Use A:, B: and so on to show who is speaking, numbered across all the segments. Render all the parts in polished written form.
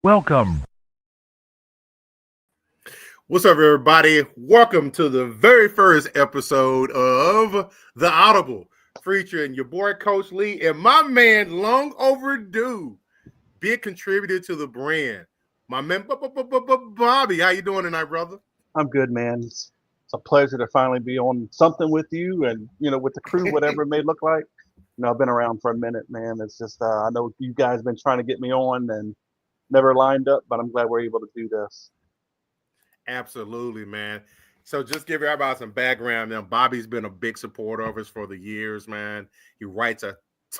A: Welcome.
B: What's up, everybody? Welcome to the very first episode of The Audible, featuring your boy, Coach Lee, and my man, long overdue, big contributor to the brand, my man, Bobby. How you doing tonight, brother?
C: I'm good, man. It's a pleasure to finally be on something with you and, with the crew, whatever it may look like. I've been around for a minute, man. It's just, I know you guys been trying to get me on and never lined up, but I'm glad we're able to do this.
B: Absolutely, man. So just give everybody some background. Now, Bobby's been a big supporter of us for the years, man. He writes a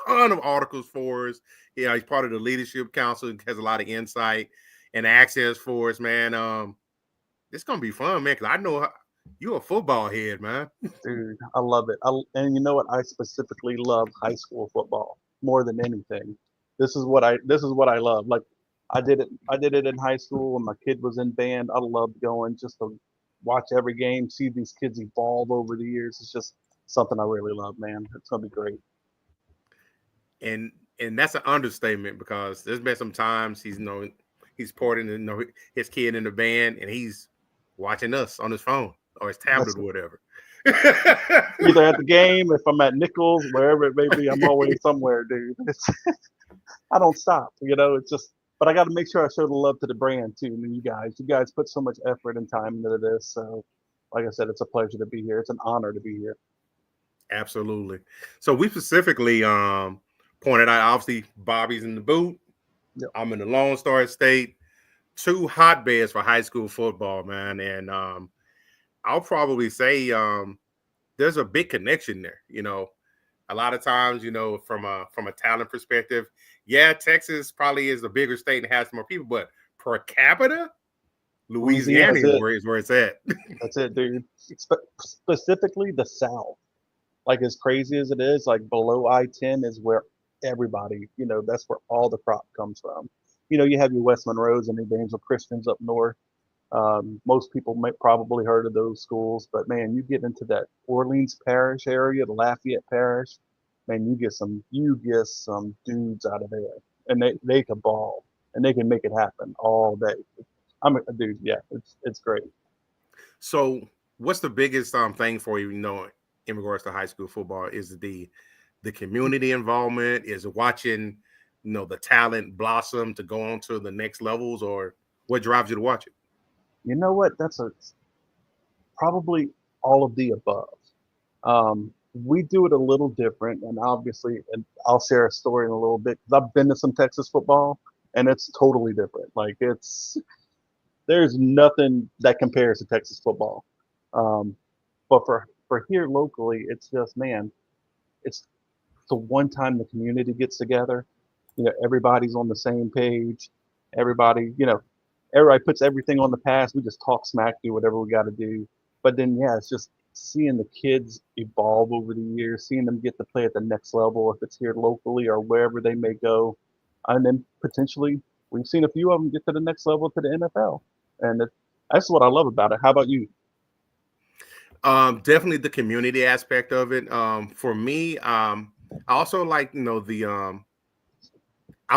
B: ton of articles for us. Yeah, he's part of the leadership council and has a lot of insight and access for us, man. It's gonna be fun, man, because I know you're a football head, man.
C: Dude, I love it. And you know what? I specifically love high school football more than anything. This is what I love. Like I did it in high school when my kid was in band. I loved going just to watch every game, see these kids evolve over the years. It's just something I really love, man. It's gonna be great.
B: And that's an understatement because there's been some times he's porting his kid in the band and he's watching us on his phone or his tablet or whatever.
C: Either at the game, if I'm at Nichols, wherever it may be, I'm always somewhere, dude. I don't stop, it's just, but I got to make sure I show the love to the brand too. And you guys put so much effort and time into this. So like I said, it's a pleasure to be here. It's an honor to be here.
B: Absolutely. So we specifically pointed out, obviously, Bobby's in the boot. Yep. I'm in the Lone Star State. Two hotbeds for high school football, man. And I'll probably say there's a big connection there. A lot of times, from a talent perspective, yeah, Texas probably is a bigger state and has more people, but per capita, Louisiana is where it's at.
C: That's it, dude. Specifically the South. Like as crazy as it is, like below I-10 is where everybody, that's where all the crop comes from. You have your West Monroes and Evangel Christians up north. Most people might probably heard of those schools, but man, you get into that Orleans Parish area, the Lafayette Parish, man, you get some dudes out of there, and they can ball and they can make it happen all day. I'm a dude, yeah, it's great.
B: So, what's the biggest thing for you, in regards to high school football? Is the community involvement? Is it watching, the talent blossom to go on to the next levels, or what drives you to watch it?
C: You know what? That's probably all of the above. We do it a little different, and obviously, and I'll share a story in a little bit because I've been to some Texas football, and it's totally different. Like there's nothing that compares to Texas football. But for here locally, it's just, man, it's the one time the community gets together. Everybody's on the same page. Everybody puts everything on the pass. We just talk smack, do whatever we got to do. But then, yeah, it's just seeing the kids evolve over the years, seeing them get to play at the next level, if it's here locally or wherever they may go. And then potentially, we've seen a few of them get to the next level, to the NFL. And that's what I love about it. How about you?
B: Definitely the community aspect of it. For me, I also like, I've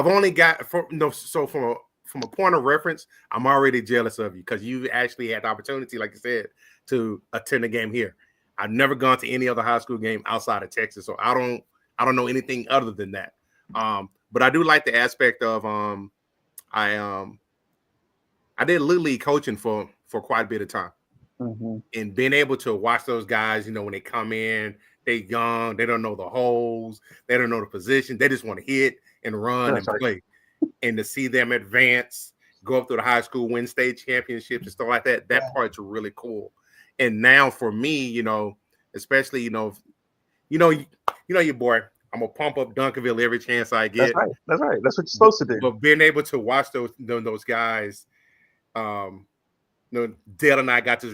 B: only got so from a point of reference, I'm already jealous of you because you actually had the opportunity, like you said, to attend a game here. I've never gone to any other high school game outside of Texas, so I don't know anything other than that. But I do like the aspect of I did Little League coaching for quite a bit of time.
C: Mm-hmm.
B: And being able to watch those guys, when they come in, they young, they don't know the holes, they don't know the position, they just want to hit and run and play. And to see them advance, go up to the high school, win state championships and stuff like that, that part's really cool. And now for me, especially, your boy, I'm gonna pump up Duncanville every chance I get.
C: That's right. That's what you're supposed to do.
B: But being able to watch those guys, Dale and I got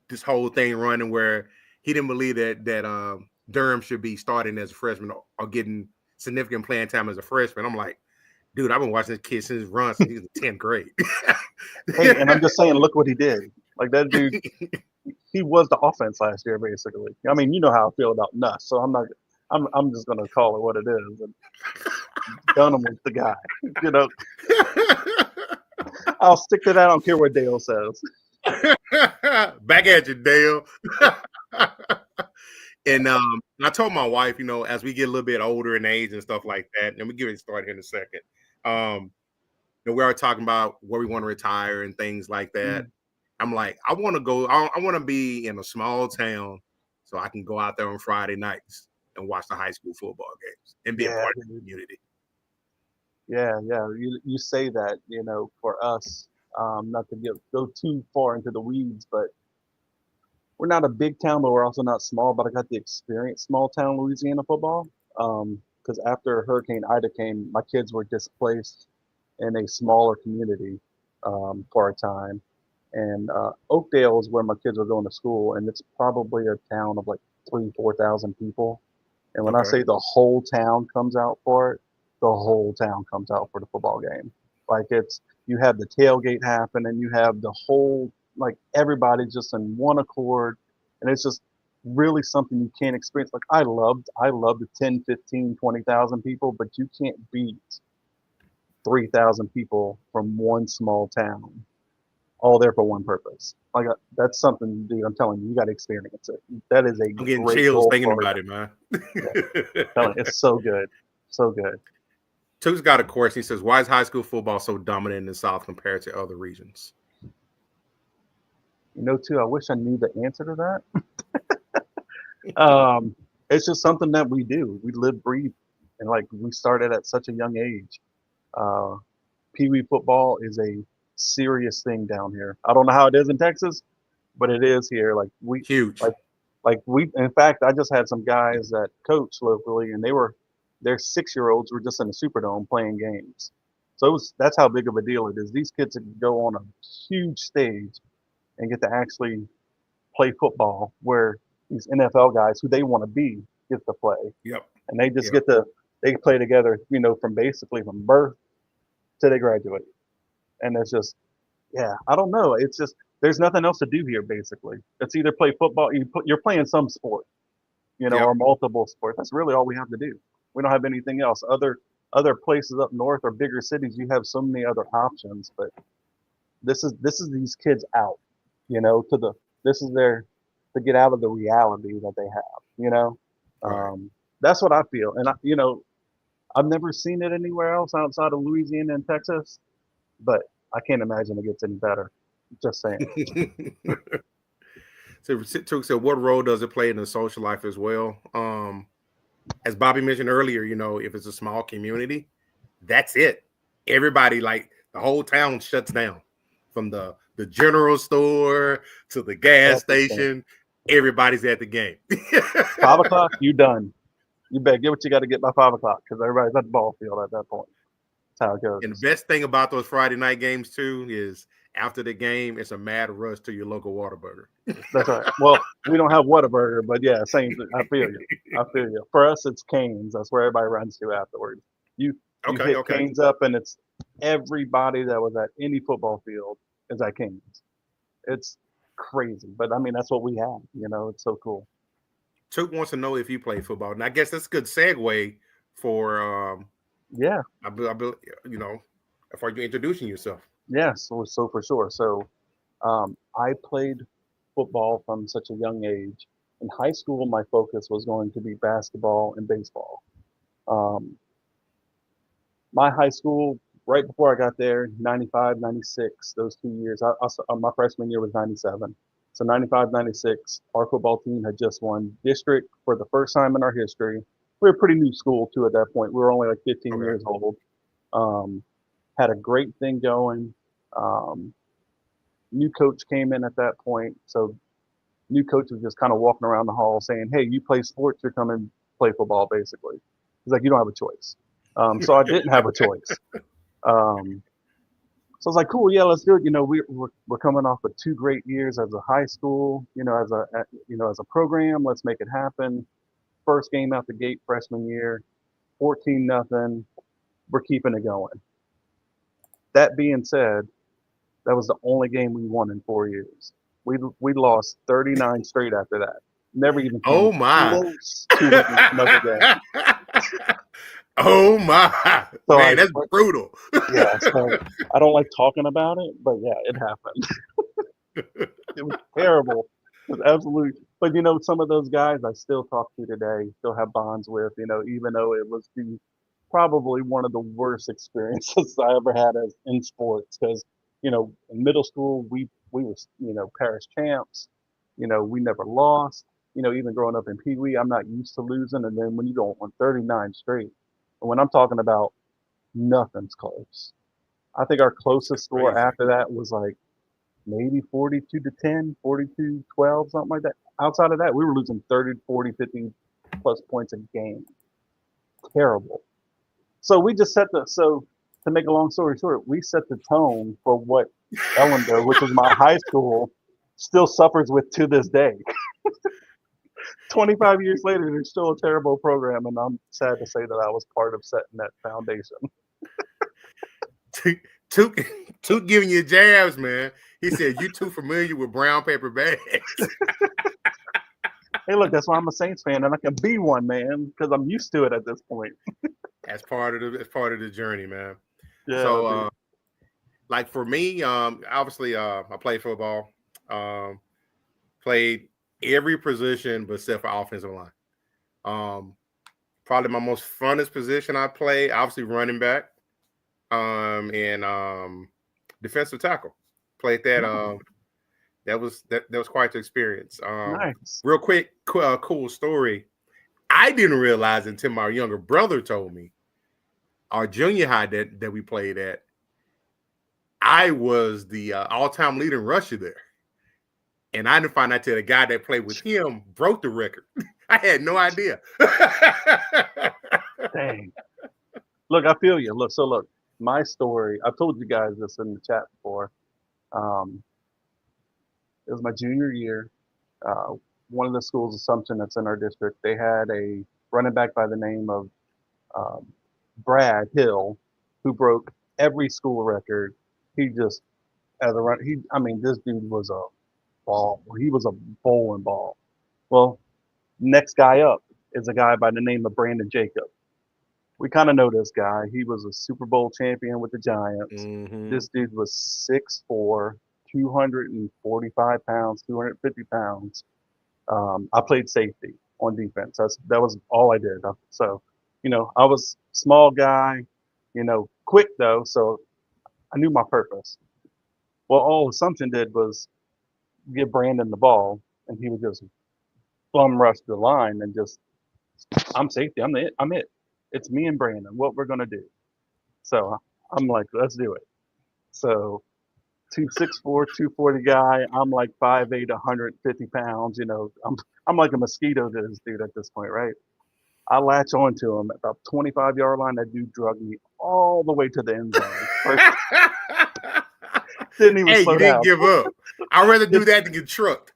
B: this whole thing running where he didn't believe that Durham should be starting as a freshman or getting significant playing time as a freshman. I'm like, dude, I've been watching this kid since he was in 10th grade.
C: Hey, and I'm just saying, look what he did. Like that dude, he was the offense last year, basically. I mean, you know how I feel about Nuss, so I'm just gonna call it what it is. And Dunham was the guy, I'll stick to that. I don't care what Dale says.
B: Back at you, Dale. And I told my wife, as we get a little bit older in age and stuff like that, and we get it started here in a second. We are talking about where we want to retire and things like that. I'm like, I want to go. I want to be in a small town so I can go out there on Friday nights and watch the high school football games and be a part of the community.
C: Yeah. You say that, for us, not to go too far into the weeds, but we're not a big town, but we're also not small. But I got to experience small town Louisiana football. Because after Hurricane Ida came, my kids were displaced in a smaller community for a time. And Oakdale is where my kids are going to school, and it's probably a town of like 3,000-4,000 people. And when I say the whole town comes out for it, the whole town comes out for the football game. Like you have the tailgate happen, and you have the whole, like, everybody just in one accord, and it's just really something you can't experience. Like I loved the 10, 15, 20,000 people, but you can't beat 3,000 people from one small town, all there for one purpose. Like that's something, dude, I'm telling you, you got to experience it. That is
B: I'm getting chills thinking about it, man.
C: It's so good. So good.
B: Tuke's got a question. He says, why is high school football so dominant in the South compared to other regions?
C: Too, I wish I knew the answer to that. It's just something that we do. We live, breathe, and like we started at such a young age. Pee wee football is a serious thing down here. I don't know how it is in Texas, but it is here. Like
B: huge.
C: In fact, I just had some guys that coach locally, and their 6-year-olds were just in the Superdome playing games. So that's how big of a deal it is. These kids can go on a huge stage and get to actually play football, where these NFL guys who they want to be get to play.
B: Yep.
C: And they just they play together, from birth till they graduate. And it's just, I don't know. It's just, there's nothing else to do here, basically. It's either play football, you're playing some sport, or multiple sports. That's really all we have to do. We don't have anything else. Other places up north or bigger cities, you have so many other options, but this is these kids out, this is to get out of the reality that they have,
B: Right.
C: That's what I feel. And I've never seen it anywhere else outside of Louisiana and Texas, but I can't imagine it gets any better. Just saying.
B: So what role does it play in the social life as well? As Bobby mentioned earlier, if it's a small community, that's it. Everybody, like the whole town shuts down, from the general store to the gas station. Everybody's at the game.
C: 5 o'clock, you done. You better get what you got to get by 5 o'clock, because everybody's at the ball field at that point. That's how it goes.
B: And the best thing about those Friday night games too is after the game, it's a mad rush to your local Whataburger.
C: That's right. Well, we don't have Whataburger, but yeah, same thing. I feel you. For us, it's Cane's. That's where everybody runs to afterwards. You hit Cane's up, and it's everybody that was at any football field is at Cane's. It's crazy, but I mean, that's what we have. It's so cool.
B: Tuke wants to know if you play football, and I guess that's a good segue for for you introducing yourself.
C: Yeah, so for sure. So I played football from such a young age. In high school, my focus was going to be basketball and baseball. My high school, right before I got there, 95, 96, those 2 years, my freshman year was 97. So 95, 96, our football team had just won district for the first time in our history. We were a pretty new school, too, at that point. We were only like 15 years old. Had a great thing going. New coach came in at that point. So new coach was just kind of walking around the hall saying, hey, you play sports, you're coming play football, basically. He's like, you don't have a choice. So I didn't have a choice. So I was like, cool, yeah, let's do it. We're coming off of 2 great years as a high school, as a program. Let's make it happen. First game out the gate freshman year, 14-0. We're keeping it going. That being said, that was the only game we won in 4 years. We lost 39 straight after that. Never even came close to winning another game.
B: Oh my
C: So
B: man, that's brutal.
C: yeah, so I don't like talking about it, but yeah, it happened. It was terrible. It was absolutely. But some of those guys I still talk to today, still have bonds with. Even though it was probably one of the worst experiences I ever had as in sports. Because in middle school we were parish champs. We never lost. Even growing up in Pee Wee, I'm not used to losing. And then when you go on 39 straight, and when I'm talking about nothing's close. I think our closest score
B: Crazy.
C: after that was like maybe 42 to 10, 42-12, something like that. Outside of that, we were losing 30, 40, 50 plus points a game. Terrible. So we just so to make a long story short, we set the tone for what Ellender, which is my high school, still suffers with to this day. 25 years later, they're still a terrible program, and I'm sad to say that I was part of setting that foundation.
B: Toot giving you jabs, man. He said you too familiar with brown paper bags.
C: Hey, look, that's why I'm a Saints fan, and I can be one, man, because I'm used to it at this point.
B: That's part of the journey, man.
C: Yeah,
B: So,
C: dude.
B: like for me, obviously, I played football, played every position but except for offensive line. Probably my most funnest position I played, obviously running back, and defensive tackle. Played that. That was quite the experience.
C: Nice.
B: Real quick, cool story. I didn't realize until my younger brother told me. Our junior high that we played at, I was the all-time leading rusher there. And I didn't find out till the guy that played with him broke the record. I had no idea.
C: Dang. Look, I feel you. Look, my story, I've told you guys this in the chat before. Um, it was my junior year. Uh, one of the schools, Assumption, that's in our district, they had a running back by the name of um, Brad Hill, who broke every school record. He just, as a run, I mean, this dude was a ball. He was a bowling ball. Well, next guy up is a guy by the name of Brandon Jacob. We kind of know this guy. He was a Super Bowl champion with the Giants.
B: Mm-hmm.
C: This dude was 6'4", 245 pounds, 250 pounds. I played safety on defense. That was all I did. So, I was small guy, quick though. So I knew my purpose. Well, all Assumption did was give Brandon the ball, and he would just bum rush the line and just, I'm safety. I'm it. I'm it. It's me and Brandon. What we're gonna do. So I'm like, let's do it. So 264, 240 guy. I'm like 5'8", 150 pounds. I'm like a mosquito to this dude at this point, right? I latch onto him at about 25-yard line. That dude drug me all the way to the end zone. Didn't even
B: Hey,
C: slow
B: you didn't
C: down.
B: give up. I'd rather do that than get trucked.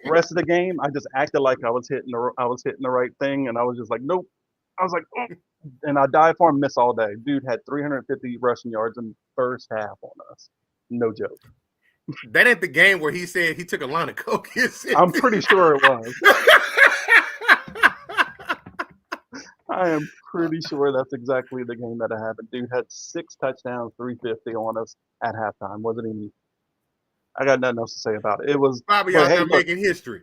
C: Rest of the game, I just acted like I was hitting the right thing, and I was just like, nope. I was like, oh. And I dive for him, miss all day. Dude had 350 rushing yards in the first half on us. No joke.
B: That ain't the game where he said he took a line of coke.
C: I'm pretty sure it was. I am pretty sure that's exactly the game that it happened. Dude had 6 touchdowns, 350 on us at halftime. Wasn't even. I got nothing else to say about it. It was.
B: Bobby
C: But
B: out
C: hey,
B: there
C: look.
B: making history.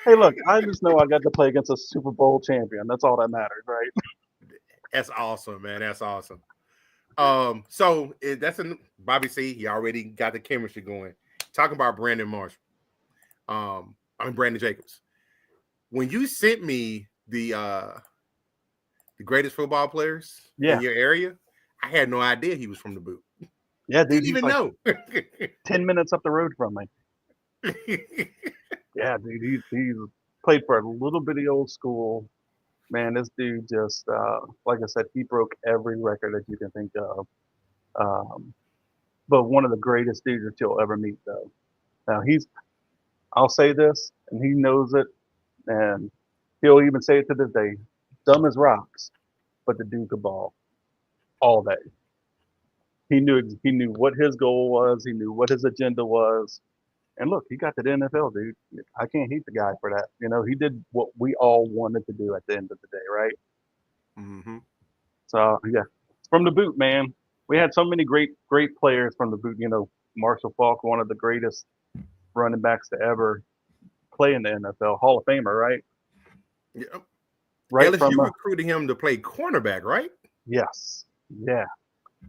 C: Hey, look. I just know I got to play against a Super Bowl champion. That's all that matters, right?
B: That's awesome, man. That's awesome. So that's a Bobby C. He already got the chemistry going. Talking about Brandon Marshall. Brandon Jacobs. When you sent me the greatest football players in your area, I had no idea he was from the boot.
C: Yeah, dude.
B: Didn't even know.
C: 10 minutes up the road from me. Yeah, dude. He played for a little bitty old school. Man, this dude just, like I said, he broke every record that you can think of. But one of the greatest dudes that you'll ever meet, though. Now, I'll say this, and he knows it, and he'll even say it to this day, dumb as rocks, but the dude could ball all day. He knew what his goal was. He knew what his agenda was. And look, he got to the NFL, dude. I can't hate the guy for that. He did what we all wanted to do at the end of the day, right?
B: Mm-hmm.
C: So yeah, from the boot, man. We had so many great players from the boot. You know, Marshall Faulk, one of the greatest running backs to ever play in the NFL, Hall of Famer, right?
B: Yeah.
C: Right from
B: LSU recruited him to play cornerback, right?
C: yes, yeah.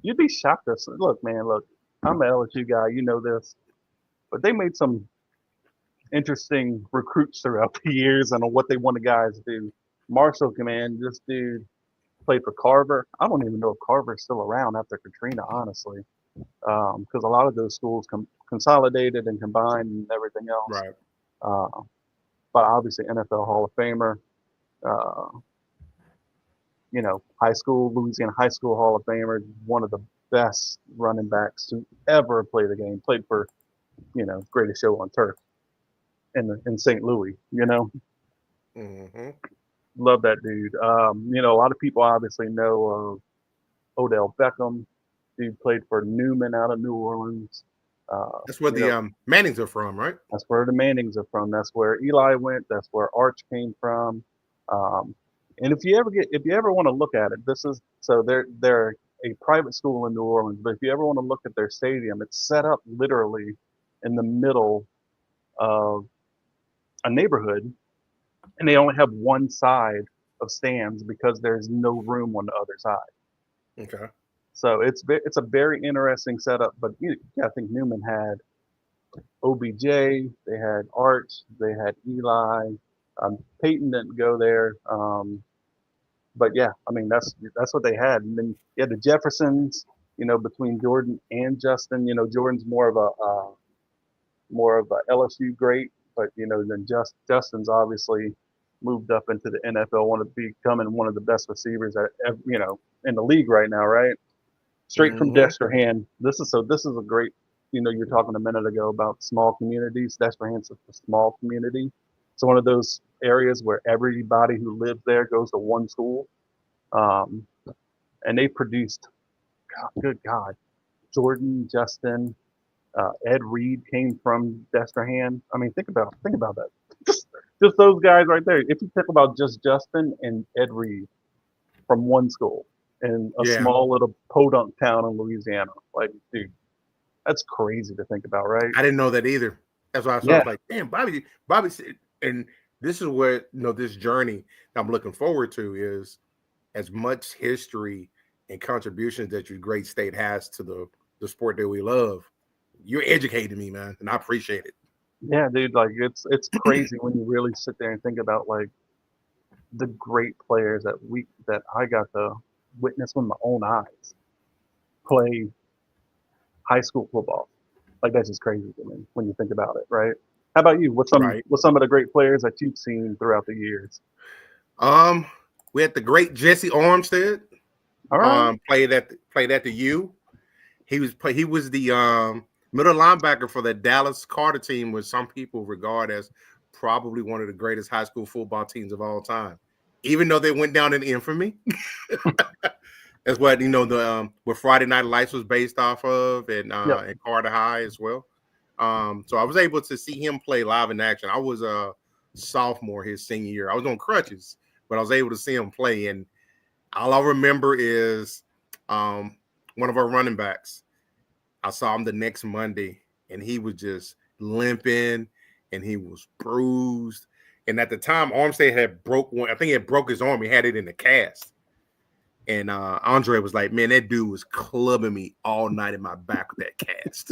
C: You'd be shocked. Look, man, look. I'm an LSU guy. You know this, but they made some interesting recruits throughout the years and on what they wanted guys to do. Marshall, man, this dude played for Carver. I don't even know if Carver's still around after Katrina, honestly, because a lot of those schools consolidated and combined and everything else.
B: Right.
C: Uh, but obviously, NFL Hall of Famer. Uh, you know, Louisiana High School Hall of Famer, one of the best running backs to ever play the game. Played for, you know, greatest show on turf in St. Louis. You know,
B: Mm-hmm.
C: love that dude. You know, a lot of people obviously know of Odell Beckham. Dude played for Newman out of New Orleans.
B: That's where
C: You
B: the
C: know,
B: Mannings are from, right?
C: that's where the Mannings are from. That's where Eli went. That's where Arch came from. Um, and if you ever want to look at it, this is so they're a private school in New Orleans. But if you ever want to look at their stadium, it's set up literally in the middle of a neighborhood, and they only have one side of stands because there's no room on the other side.
B: Okay.
C: So it's a very interesting setup. But yeah, I think Newman had OBJ, they had Arch, they had Eli. Peyton didn't go there, but yeah, I mean that's what they had. And then you had the Jeffersons, you know, between Jordan and Justin. You know, Jordan's more of a LSU great, but you know, then Justin's obviously moved up into the NFL, want to becoming one of the best receivers you know in the league right now, right? Straight from
B: Mm-hmm.
C: Destrehan. This is a great. You know, you're talking a minute ago about small communities. Destrehan's a small community. It's one of those areas where everybody who lives there goes to one school, um, and they produced. Good God, Jordan, Justin, Ed Reed came from Destrehan. I mean, think about that. Just just those guys right there. If you think about just Justin and Ed Reed from one school in a
B: Yeah.
C: small little podunk town in Louisiana, like, dude, that's crazy to think about, right?
B: I didn't know that either. That's why I
C: Yeah,
B: was like, damn, Bobby said, and this is where this journey I'm looking forward to is as much history and contributions that your great state has to the sport that we love. You're educating me, man, and I appreciate it.
C: yeah, dude. Like it's crazy when you really sit there and think about like the great players that I got to witness with my own eyes play high school football. Like that's just crazy to me when you think about it, right? How about you?
B: Right.
C: What's some of the great players that you've seen throughout the years?
B: Um, we had the great Jesse Armstead.
C: All right.
B: Played at the U. He was the middle linebacker for the Dallas Carter team, which some people regard as probably one of the greatest high school football teams of all time. Even though they went down in infamy. That's what the what Friday Night Lights was based off of,
C: Yep.
B: and Carter High as well. So I was able to see him play live in action. I was a sophomore his senior year. I was on crutches, but I was able to see him play. And all I remember is one of our running backs. I saw him the next Monday, and he was just limping, and he was bruised. And at the time, Armstead had broke one. I think he had broke his arm. He had it in the cast. And Andre was like, man, that dude was clubbing me all night in my back with that cast.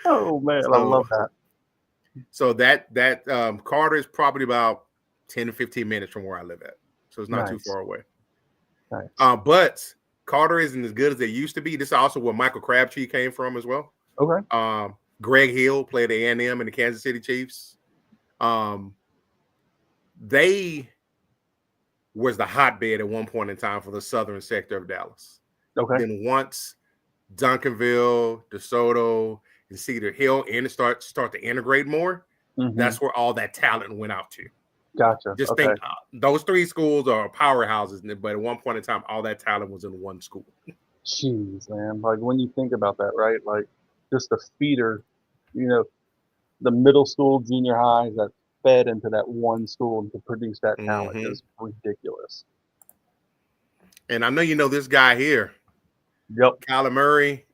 C: Oh man, I
B: so,
C: love that.
B: so that Carter is probably about 10 to 15 minutes from where I live at. So it's not too
C: Nice.
B: far away.
C: Nice.
B: But Carter isn't as good as they used to be. This is also where Michael Crabtree came from as well.
C: Okay.
B: Greg Hill played at A&M and the Kansas City Chiefs. They was the hotbed at one point in time for the southern sector of Dallas.
C: Okay.
B: Then once Duncanville, DeSoto, and Cedar Hill and start to integrate more, that's where all that talent went out to.
C: Gotcha.
B: Just
C: Okay.
B: think those three schools are powerhouses, but at one point in time, all that talent was in one school.
C: Jeez, man. Like when you think about that, right? Like just the feeder, you know, the middle school, junior highs that fed into that one school to produce that talent
B: Mm-hmm.
C: is ridiculous.
B: And I know you know this guy here,
C: Yep.
B: Kyler Murray,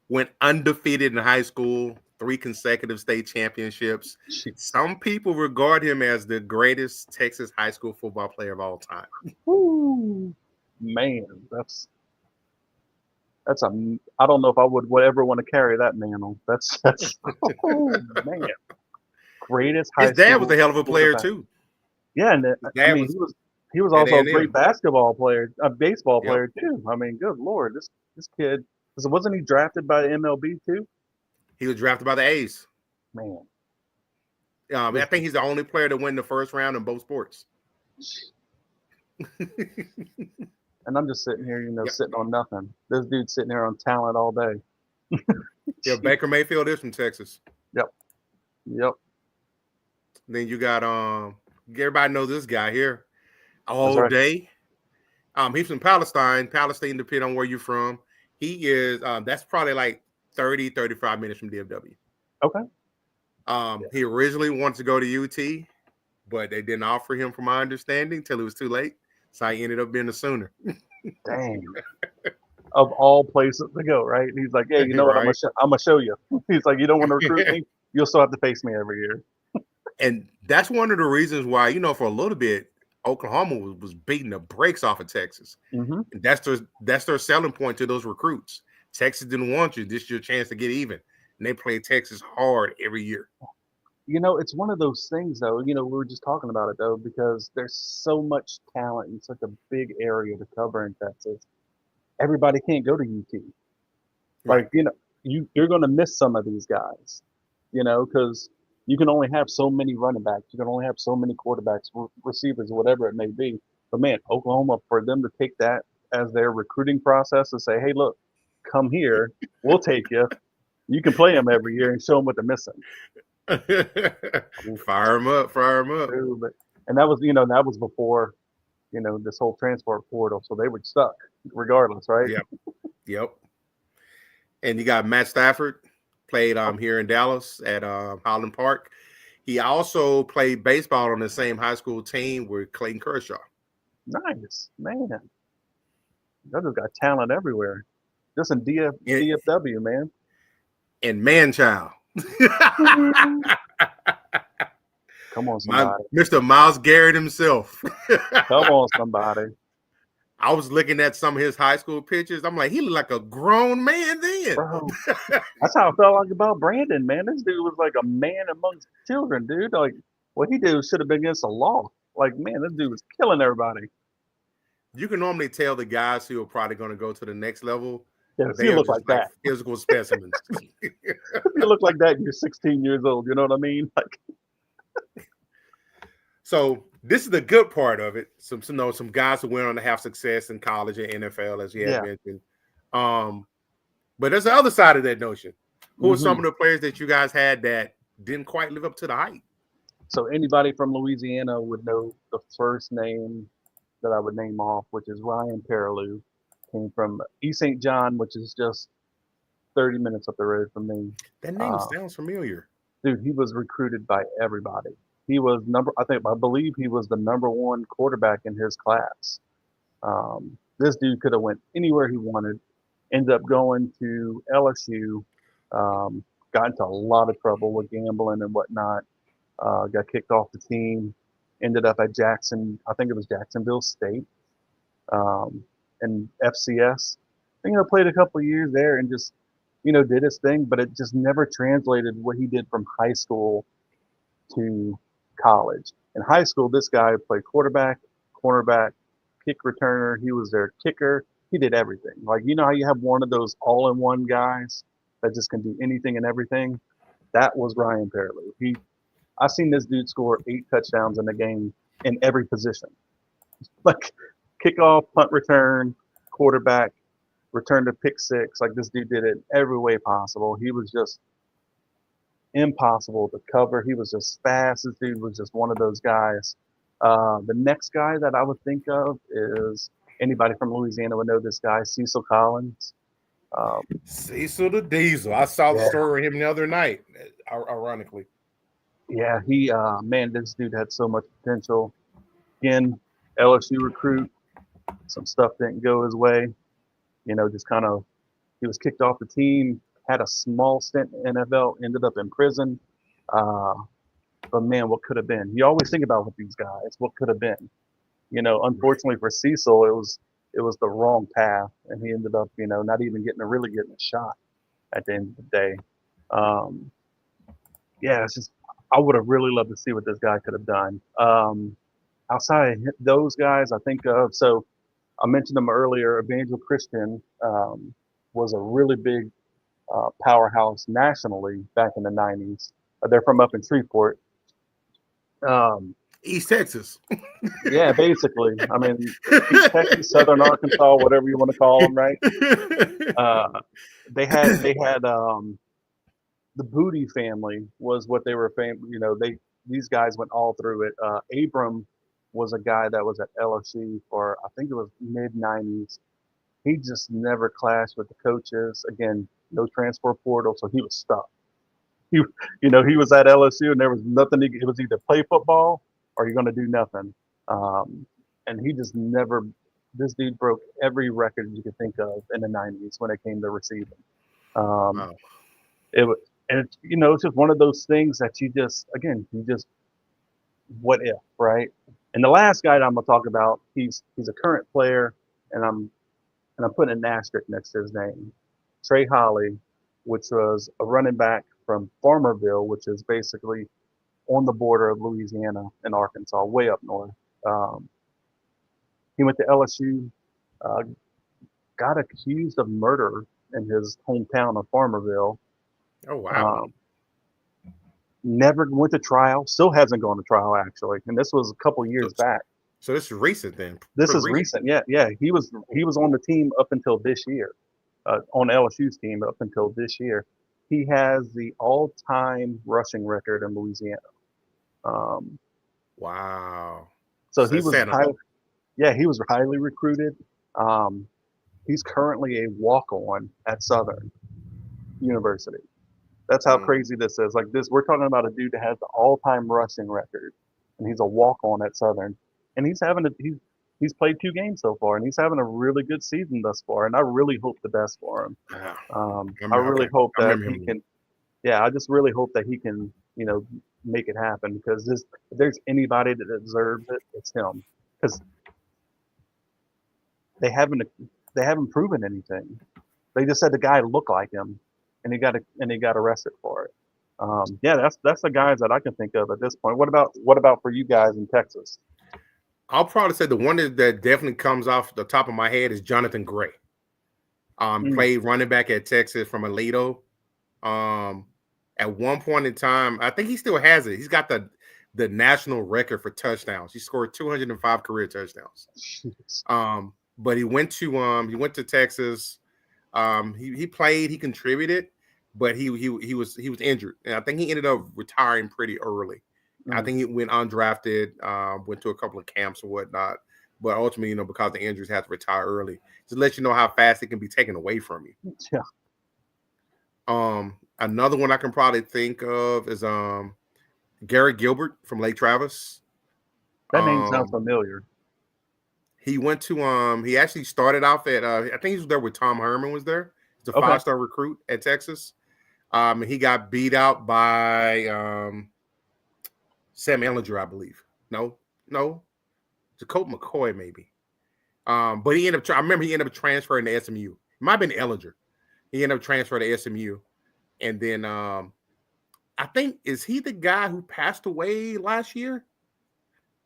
B: went undefeated in high school, 3 consecutive state championships.
C: Jeez.
B: Some people regard him as the greatest Texas high school football player of all time.
C: Woo. Man, that's a. I don't know if I would ever want to carry that mantle. That's oh man, greatest
B: His
C: high
B: dad was
C: school
B: a hell of a player
C: quarterback.
B: too.
C: Yeah, and
B: His
C: I
B: dad
C: mean
B: was
C: he was
B: at
C: also a great
B: A&M.
C: basketball player, a baseball
B: Yep.
C: player too. I mean, good lord, this kid wasn't he drafted by the MLB too?
B: He was drafted by the A's.
C: Man,
B: I think he's the only player to win the first round in both sports.
C: and I'm just sitting here,
B: Yep.
C: sitting on nothing. This dude's sitting here on talent all day.
B: Yeah, Baker Mayfield is from Texas.
C: Yep.
B: Then you got everybody knows this guy here all
C: That's right.
B: day. He's from Palestine, depending on where you're from. He is that's probably like 30-35 minutes from DFW.
C: Okay.
B: He originally wanted to go to UT, but they didn't offer him, from my understanding, till it was too late. So I ended up being a Sooner.
C: Dang. Of all places to go, right? And he's like, "Hey, you know what?
B: Right.
C: I'm gonna show you." He's like, "You don't want to recruit me? You'll still have to face me every year."
B: And that's one of the reasons why, for a little bit, Oklahoma was beating the brakes off of Texas.
C: Mm-hmm.
B: And that's their selling point to those recruits. Texas didn't want you. This is your chance to get even. And they play Texas hard every year.
C: It's one of those things, though. We were just talking about it, though, because there's so much talent in such a big area to cover in Texas. Everybody can't go to UT.
B: Right.
C: Like, you're going to miss some of these guys, because you can only have so many running backs. You can only have so many quarterbacks, receivers, whatever it may be. But man, Oklahoma, for them to take that as their recruiting process and say, "Hey, look, come here, we'll take you. You can play them every year and show them what they're missing."
B: Fire them up.
C: And that was before, this whole transport portal. So they were stuck regardless, right?
B: Yep. And you got Matt Stafford, played here in Dallas at Highland Park. He also played baseball on the same high school team with Clayton Kershaw.
C: Nice, man. That dude got talent everywhere. Just in DFW, man.
B: And man-child.
C: Come on, somebody.
B: Mr. Myles Garrett himself.
C: Come on, somebody.
B: I was looking at some of his high school pictures. I'm like, he looked like a grown man then.
C: Bro, that's how I felt like about Brandon, man. This dude was like a man amongst children, dude. Like, what he did should have been against the law. Like, man, this dude was killing everybody.
B: You can normally tell the guys who are probably going to go to the next level.
C: Yeah, you look like that.
B: Physical specimens.
C: You look like that, you're 16 years old. You know what I mean? Like,
B: so this is the good part of it. Some guys who went on to have success in college and NFL, as you had mentioned. But there's the other side of that notion. Who are some of the players that you guys had that didn't quite live up to the hype?
C: So anybody from Louisiana would know the first name that I would name off, which is Ryan Perilou. Came from East St. John, which is just 30 minutes up the road from me.
B: That name sounds familiar.
C: Dude, he was recruited by everybody. He was I believe he was the #1 quarterback in his class. This dude could have went anywhere he wanted. Ended up going to LSU. Got into a lot of trouble with gambling and whatnot. Got kicked off the team. Ended up at I think it was Jacksonville State, and FCS. Played a couple of years there and just, did his thing, but it just never translated what he did from high school to college. In high school, this guy played quarterback, cornerback, kick returner. He was their kicker. He did everything. Like, how you have one of those all-in-one guys that just can do anything and everything? That was Ryan Perilou. I seen this dude score 8 touchdowns in a game in every position. Like kickoff, punt return, quarterback, return to pick 6. Like, this dude did it every way possible. He was just impossible to cover. He was just fast. This dude was just one of those guys. The next guy that I would think of is anybody from Louisiana would know this guy, Cecil Collins.
B: Cecil the Diesel. I saw the story of him the other night, ironically.
C: Yeah, man, this dude had so much potential. Again, LSU recruit, some stuff didn't go his way. Just kind of, he was kicked off the team, had a small stint in the NFL, ended up in prison. Uh, but man, what could have been? You always think about with these guys, what could have been.
B: Right.
C: Unfortunately for Cecil, it was the wrong path, and he ended up, not even getting a shot at the end of the day. Um, yeah, it's just I would have really loved to see what this guy could have done. Outside of those guys, I think of so I mentioned them earlier. Evangel Christian was a really big powerhouse nationally back in the '90s. They're from up in Shreveport. Um,
B: East Texas.
C: yeah, basically. I mean, East Texas, Southern Arkansas, whatever you want to call them, right? Uh, they had the Booty family was what they were famous. These guys went all through it. Abram was a guy that was at LSU for I think it was mid '90s. He just never clashed with the coaches. Again, no transfer portal, so he was stuck. He, he was at LSU and there was nothing. It was either play football or you're going to do nothing. Um, and he just never. This dude broke every record you could think of in the '90s when it came to receiving. Um,
B: Wow.
C: it was, and it's just one of those things that you just what if, right? And the last guy that I'm gonna talk about, he's a current player, and I'm putting an asterisk next to his name, Trey Holly, which was a running back from Farmerville, which is basically on the border of Louisiana and Arkansas, way up north. Um, he went to LSU, uh, got accused of murder in his hometown of Farmerville.
B: Oh wow.
C: Um, never went to trial. Still hasn't gone to trial actually, and this was a couple
B: So,
C: years back.
B: so this is recent then.
C: This
B: Pretty
C: is
B: recent.
C: recent. Yeah, yeah. He was on the team up until this year, on LSU's team up until this year. He has the all-time rushing record in Louisiana. Um,
B: Wow.
C: so
B: So
C: he
B: it's
C: was
B: Santa.
C: yeah, he was highly recruited. Um, he's currently a walk-on at Southern University. That's how
B: Mm.
C: crazy this is. Like this, we're talking about a dude that has the all-time rushing record, and he's a walk-on at Southern, and he's played 2 games so far, and he's having a really good season thus far. And I really hope the best for him.
B: Wow.
C: I
B: Okay.
C: really hope
B: I
C: that
B: remember
C: he
B: him.
C: can. Yeah, I just really hope that he can, make it happen because if there's anybody that deserves it, it's him. Because they haven't they haven't proven anything. They just said the guy looked like him, and he got arrested for it. Yeah, that's the guys that I can think of at this point. What about for you guys in Texas?
B: I'll probably say the one that definitely comes off the top of my head is Jonathan Gray.
C: Mm,
B: Played running back at Texas from Aledo. Um, at one point in time, I think he still has it. He's got the national record for touchdowns. He scored 205 career touchdowns.
C: jeez.
B: But he went to Texas. He played, he contributed, but he was injured, and I think he ended up retiring pretty early. I
C: Mm,
B: think he went undrafted, went to a couple of camps and whatnot, but ultimately, because the injuries had to retire early. Just let you know how fast it can be taken away from you.
C: yeah,
B: Another one I can probably think of is Garrett Gilbert from Lake Travis.
C: that name sounds
B: Um,
C: familiar.
B: he actually started off at I think he was there with Tom Herman was there. He's a
C: Okay,
B: five-star recruit at Texas. He got beat out by Sam Ellinger, I believe. No, Jacob McCoy maybe. But he ended up. I remember he ended up transferring to SMU. It might have been Ellinger. He ended up transferring to SMU, and then I think is he the guy who passed away last year?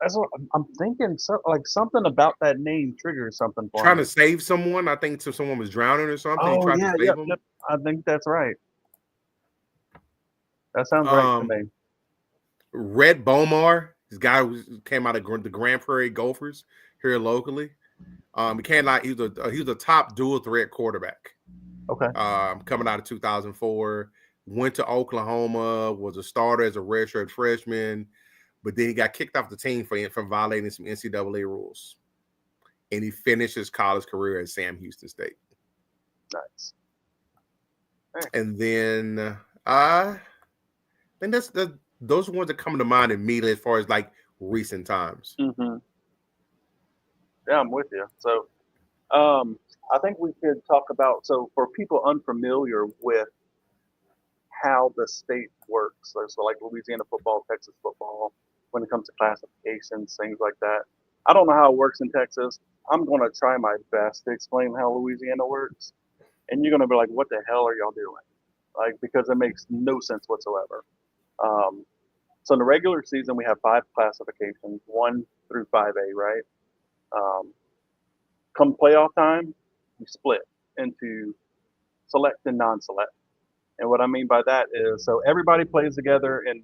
C: that's what I'm thinking. So, like something about that name triggers something for
B: Trying to
C: me.
B: save someone. I think so someone was drowning or something. He
C: Oh
B: tried to
C: yeah,
B: save
C: yep,
B: him.
C: yep. I think that's right. That sounds right to
B: Um,
C: me.
B: Red Bomar, this guy who came out of the Grand Prairie Gophers here locally. He came out. He was a top dual threat quarterback.
C: Okay.
B: Coming out of 2004, went to Oklahoma, was a starter as a redshirt freshman, but then he got kicked off the team for violating some NCAA rules, and he finished his college career at Sam Houston State.
C: Nice. All right.
B: And then I think that's those are ones that come to mind immediately as far as like recent times.
C: Mm-hmm. Yeah, I'm with you. So, I think we could talk about, so for people unfamiliar with how the state works, so like Louisiana football, Texas football, when it comes to classifications, things like that. I don't know how it works in Texas. I'm going to try my best to explain how Louisiana works. And you're going to be like, what the hell are y'all doing? Like, because it makes no sense whatsoever. Um, so in the regular season, we have 5 classifications, 1 through 5A, right? Um, come playoff time, you split into select and non-select. And what I mean by that is, so everybody plays together in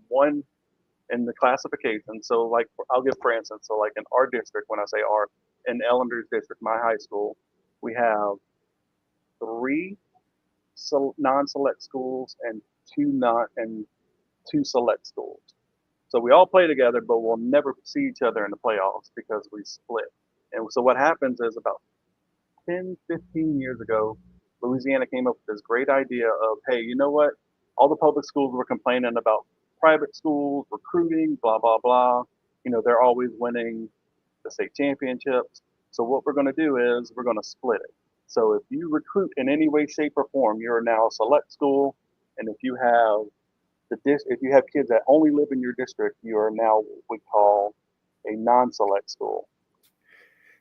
C: the classification. So like, I'll give for instance, so like in our district, when I say our, in Ellender's district, my high school, we have 3 non-select schools and 2 select schools. So we all play together, but we'll never see each other in the playoffs because we split. And so what happens is about 10, 15 years ago, Louisiana came up with this great idea of, hey, you know what? All the public schools were complaining about private schools, recruiting, blah, blah, blah. You know, they're always winning the state championships. So what we're going to do is we're going to split it. So if you recruit in any way, shape, or form, you're now a select school. And if you have if you have kids that only live in your district, you are now what we call a non-select school.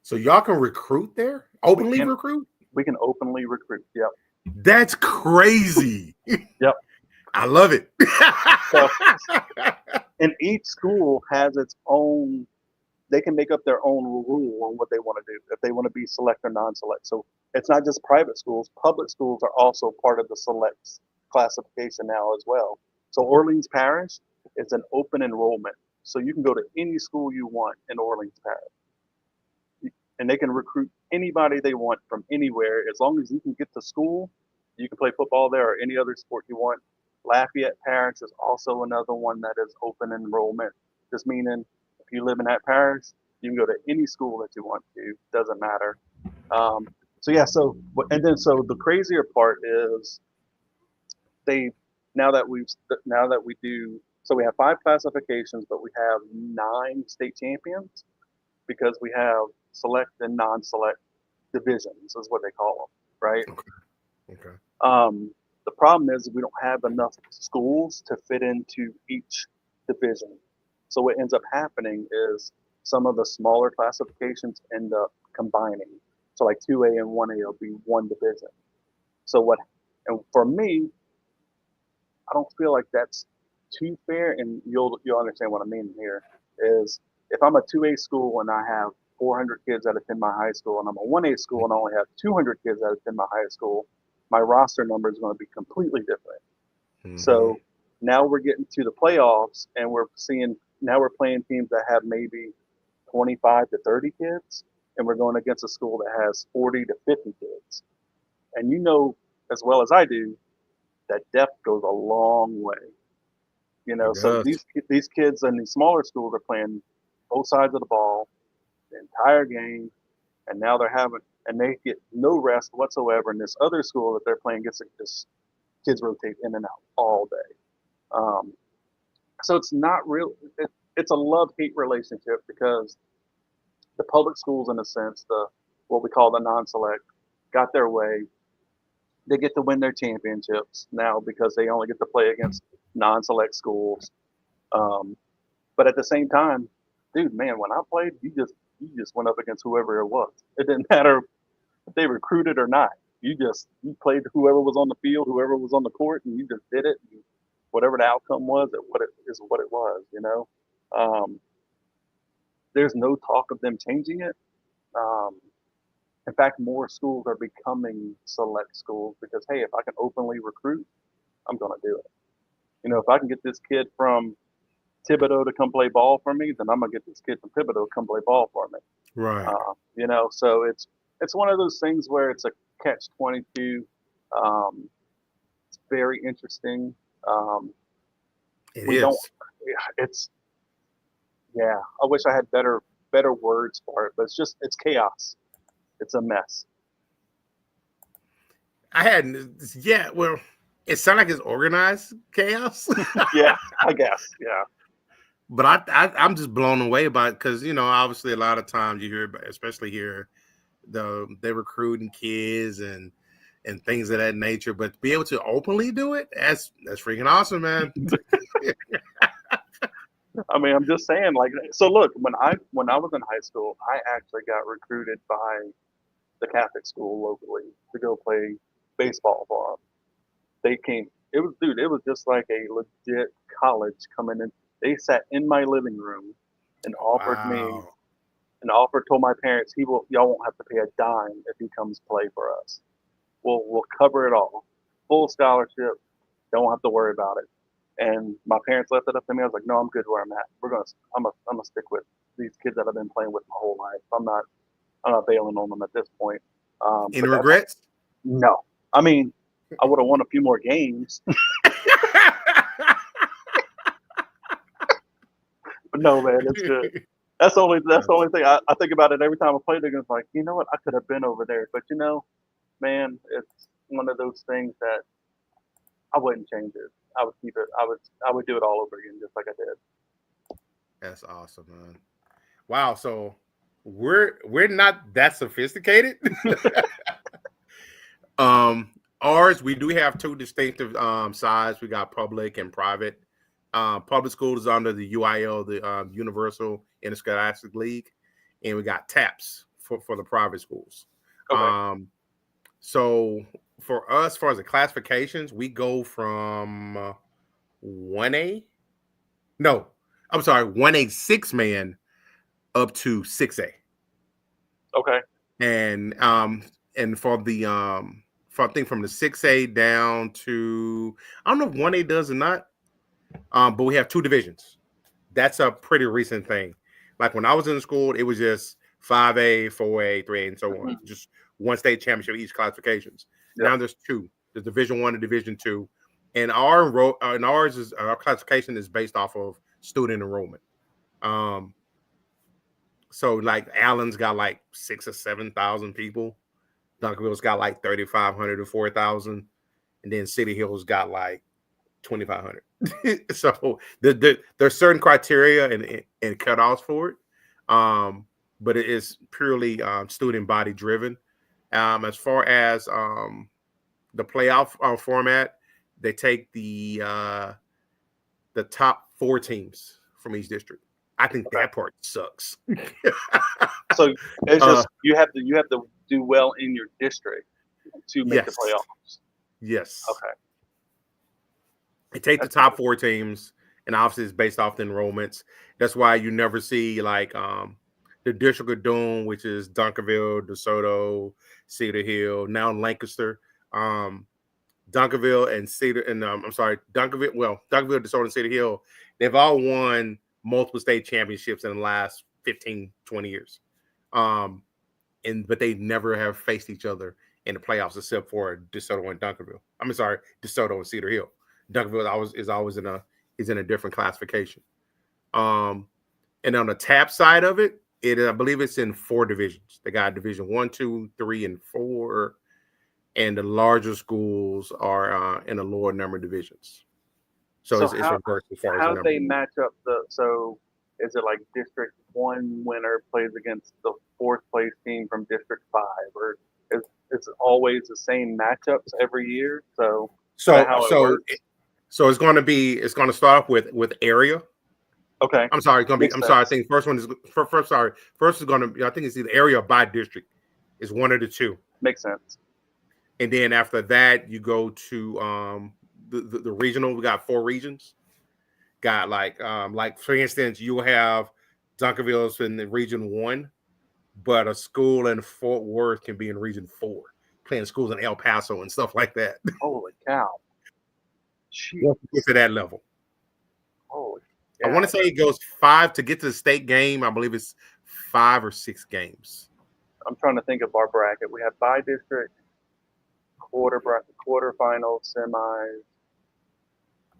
B: So y'all can recruit there? Openly recruit?
C: We can openly recruit. Yep.
B: That's crazy.
C: Yep.
B: I love it.
C: So, and each school has its own, they can make up their own rule on what they want to do, if they want to be select or non-select. So it's not just private schools. Public schools are also part of the select classification now as well. So Orleans Parish is an open enrollment. So you can go to any school you want in Orleans Parish. And they can recruit anybody they want from anywhere. As long as you can get to school, you can play football there or any other sport you want. Lafayette Parish is also another one that is open enrollment. Just meaning if you live in that parish, you can go to any school that you want to. Doesn't matter. So yeah, so the crazier part is they now that we do, so we have 5 classifications, but we have 9 state champions because we have select and non-select divisions is what they call them, right?
B: Okay.
C: The problem is we don't have enough schools to fit into each division. So what ends up happening is some of the smaller classifications end up combining. So like 2A and 1A will be one division. And for me, I don't feel like that's too fair, and you'll understand what I mean here. Is if I'm a 2A school and I have 400 kids that attend my high school, and I'm a 1A school and I only have 200 kids that attend my high school, my roster number is going to be completely different. Mm-hmm. So now we're getting to the playoffs, and we're playing teams that have maybe 25 to 30 kids, and we're going against a school that has 40 to 50 kids. And you know as well as I do that depth goes a long way. You know, so these kids in these smaller schools are playing both sides of the ball the entire game, and now they get no rest whatsoever. And this other school that they're playing gets this kids rotate in and out all day. So it's not real. It's a love-hate relationship because the public schools, in a sense, what we call the non-select, got their way. They get to win their championships now because they only get to play against non-select schools. But at the same time, dude, man, when I played, you just went up against whoever it was. It didn't matter if they recruited or not. You played whoever was on the field, whoever was on the court, and you just did it. And whatever the outcome was, what it was. You know, there's no talk of them changing it. In fact, more schools are becoming select schools because, hey, if I can openly recruit, I'm going to do it. You know, if I can get this kid from Thibodeau to come play ball for me, then I'm going to get this kid from Thibodeau to come play ball for me.
B: Right.
C: You know, so it's one of those things where it's a catch-22. It's very interesting.
B: It is.
C: I wish I had better words for it, but it's chaos. It's a mess.
B: Well, it sounds like it's organized chaos.
C: Yeah, I guess. Yeah.
B: But I'm just blown away by it because obviously a lot of times you hear, especially here, they're recruiting kids and things of that nature. But to be able to openly do it, that's freaking awesome, man.
C: I mean, I'm just saying, like, so look, when I was in high school, I actually got recruited by the Catholic school locally to go play baseball for them. They came. It was, dude. It was just like a legit college coming in. They sat in my living room and offered me,
B: Wow.
C: told my parents, y'all won't have to pay a dime if he comes play for us. We'll cover it all, full scholarship. Don't have to worry about it. And my parents left it up to me. I was like, no, I'm good where I'm at. I'm gonna stick with these kids that I've been playing with my whole life. I'm not bailing on them at this point.
B: Any
C: But that's
B: regrets?
C: no. I mean, I would have won a few more games, but no, man, it's good. That's the only thing I think about it every time I play. They're like, you know what? I could have been over there, but man, it's one of those things that I wouldn't change it. I would keep it. I would do it all over again, just like I did.
B: That's awesome, man. Wow. So we're not that sophisticated. Ours, we do have two distinctive sides. We got public and private. Public school is under the UIL, the Universal Interscholastic League, and we got TAPS for the private schools.
C: Okay.
B: So for us, as far as the classifications, we go from 1A. No, I'm sorry, 1A 6-man up to 6A.
C: Okay.
B: And for the I think from the 6A down to, I don't know if 1A does or not. But we have two divisions. That's a pretty recent thing. Like when I was in school, it was just 5A, 4A, 3A, and so on. Just one state championship each classifications.
C: Yep.
B: Now there's two. There's Division 1 and Division 2. And our classification is based off of student enrollment. So like Allen's got like 6,000 or 7,000 people. Duncanville's got like 3,500 to 4,000. And then City Hill's got like 2,500. So there's certain criteria and cutoffs for it, but it is purely student body driven. As far as the playoff format, they take the top 4 teams from each district. I think that part sucks.
C: So it's just you have to do well in your district to make the playoffs.
B: Yes.
C: Okay.
B: They take the top 4 teams, and obviously it's based off the enrollments. That's why you never see like the District of Doom, which is Duncanville, DeSoto, Cedar Hill, now Lancaster. Duncanville and Cedar, and Duncanville, DeSoto, and Cedar Hill, they've all won multiple state championships in the last 15, 20 years. But they never have faced each other in the playoffs except for DeSoto and Duncanville. DeSoto and Cedar Hill. Duncanville is always in a different classification. And on the TAP side of it, I believe it's in 4 divisions. They got Division 1, 2, 3, and 4, and the larger schools are in the lower number of divisions. So it's reversed as far as
C: how they match up so is it like District 1 winner plays against the 4th place team from District 5, or is it always the same matchups every year? So
B: it's going to start off with area.
C: Okay.
B: I'm sorry. I think first is going to be, I think it's either area or by district is one of the two.
C: Makes sense.
B: And then after that, you go to the regional. We got 4 regions. Got like for instance, you have Duncanville's in the region 1, but a school in Fort Worth can be in region 4, playing schools in El Paso and stuff like that.
C: Holy cow!
B: Get to that level.
C: Holy.
B: I want to say it goes 5 to get to the state game. I believe it's 5 or 6 games.
C: I'm trying to think of our bracket. We have by district, quarterfinals, semis.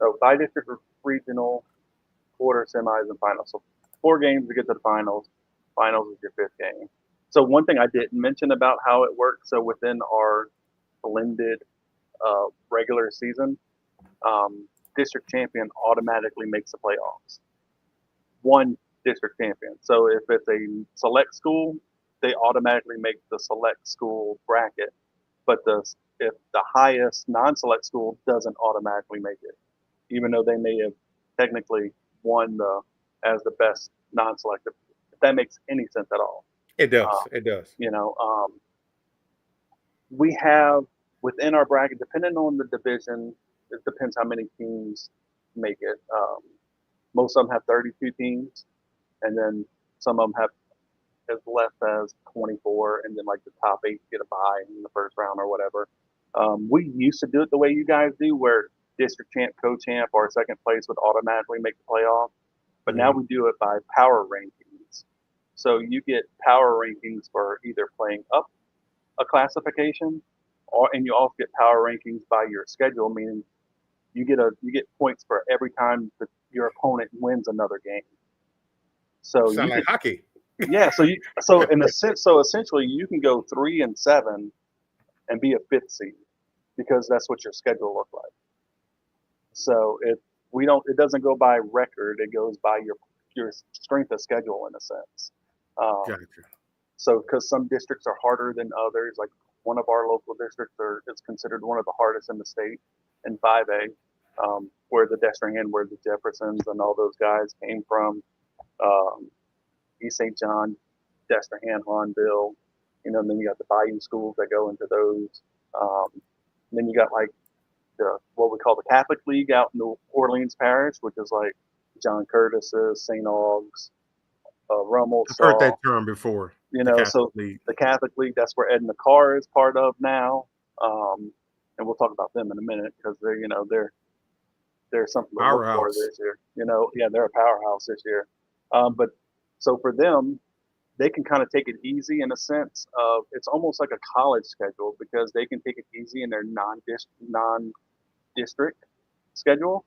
C: Oh, by district, regional, quarter, semis, and finals. So 4 games to get to the finals. Finals is your 5th game. So one thing I didn't mention about how it works. So within our blended regular season, district champion automatically makes the playoffs. one district champion. So if it's a select school, they automatically make the select school bracket. But if the highest non-select school doesn't automatically make it, even though they may have technically won as the best non-selective, if that makes any sense at all.
B: It
C: Uh,
B: does. It does.
C: We have within our bracket, depending on the division, it depends how many teams make it. Most of them have 32 teams, and then some of them have as less as 24, and then like the top 8 get a bye in the first round or whatever. We used to do it the way you guys do, where district champ, co-champ, or second place would automatically make the playoff. But now we do it by power rankings. So you get power rankings for either playing up a classification, and you also get power rankings by your schedule, meaning you get points for every time that your opponent wins another game. So
B: Sound
C: you
B: like
C: can,
B: hockey.
C: yeah. So in a sense, so essentially you can go 3-7 and be a fifth seed because that's what your schedule looked like. So it doesn't go by record; it goes by your strength of schedule in a sense. Um,
B: Gotcha.
C: so because some districts are harder than others, like one of our local districts is considered one of the hardest in the state in 5A, where the Destrehan, where the Jeffersons and all those guys came from. Um, East St. John, Destrehan, Hahnville, and then you got the Bayou schools that go into those. Then you got like what we call the Catholic League out in New Orleans Parish, which is like John Curtis's, St. Aug's, Rummel,
B: I've heard
C: Saw.
B: that term before. The Catholic
C: So
B: League.
C: the Catholic League, that's where Edna Carr is part of now. And we'll talk about them in a minute because they're something to look for
B: Powerhouse.
C: this year. Yeah, they're a powerhouse this year. But so for them, they can kind of take it easy in a sense of it's almost like a college schedule because they can take it easy in their non-district schedule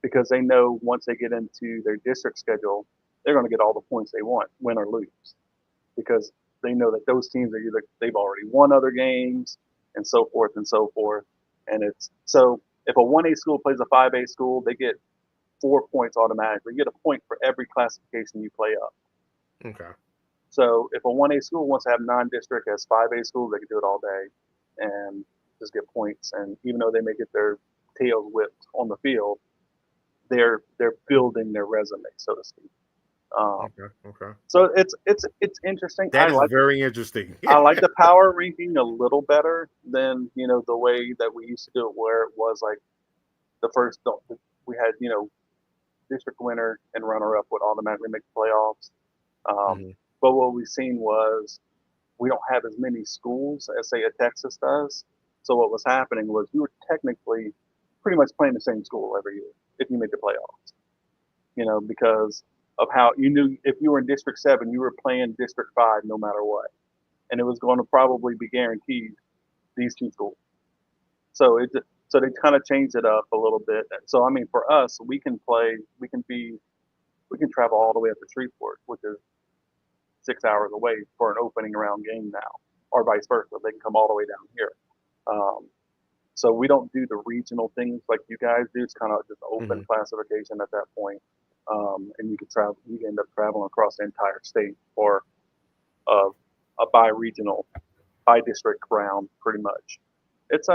C: because they know once they get into their district schedule, they're going to get all the points they want, win or lose, because they know that those teams are either they've already won other games and so forth and so forth. And it's so if a 1A school plays a 5A school, they get 4 points automatically. You get a point for every classification you play up.
B: Okay.
C: So if a 1A school wants to have non-district as 5A schools, they can do it all day and just get points. And even though they may get their tails whipped on the field, they're building their resume, so to speak. Um,
B: Okay. Okay.
C: so it's interesting.
B: That is very interesting.
C: I like the power ranking a little better than the way that we used to do it, where it was like the first we had district winner and runner up would automatically make the playoffs. Um,
B: Mhm.
C: but what we've seen was we don't have as many schools as say a Texas does. So what was happening was we were technically pretty much playing the same school every year if you made the playoffs. Because of how you knew if you were in District 7, you were playing District 5 no matter what, and it was going to probably be guaranteed these two schools. So so they kind of changed it up a little bit. So I mean, for us, we can travel all the way up to Shreveport, which is 6 hours away for an opening round game now, or vice versa. They can come all the way down here. Um, so we don't do the regional things like you guys do. It's kind of just open
B: Mhm.
C: classification at that point. And you can travel. You can end up traveling across the entire state for a, a bi-regional, bi-district round, pretty much. It's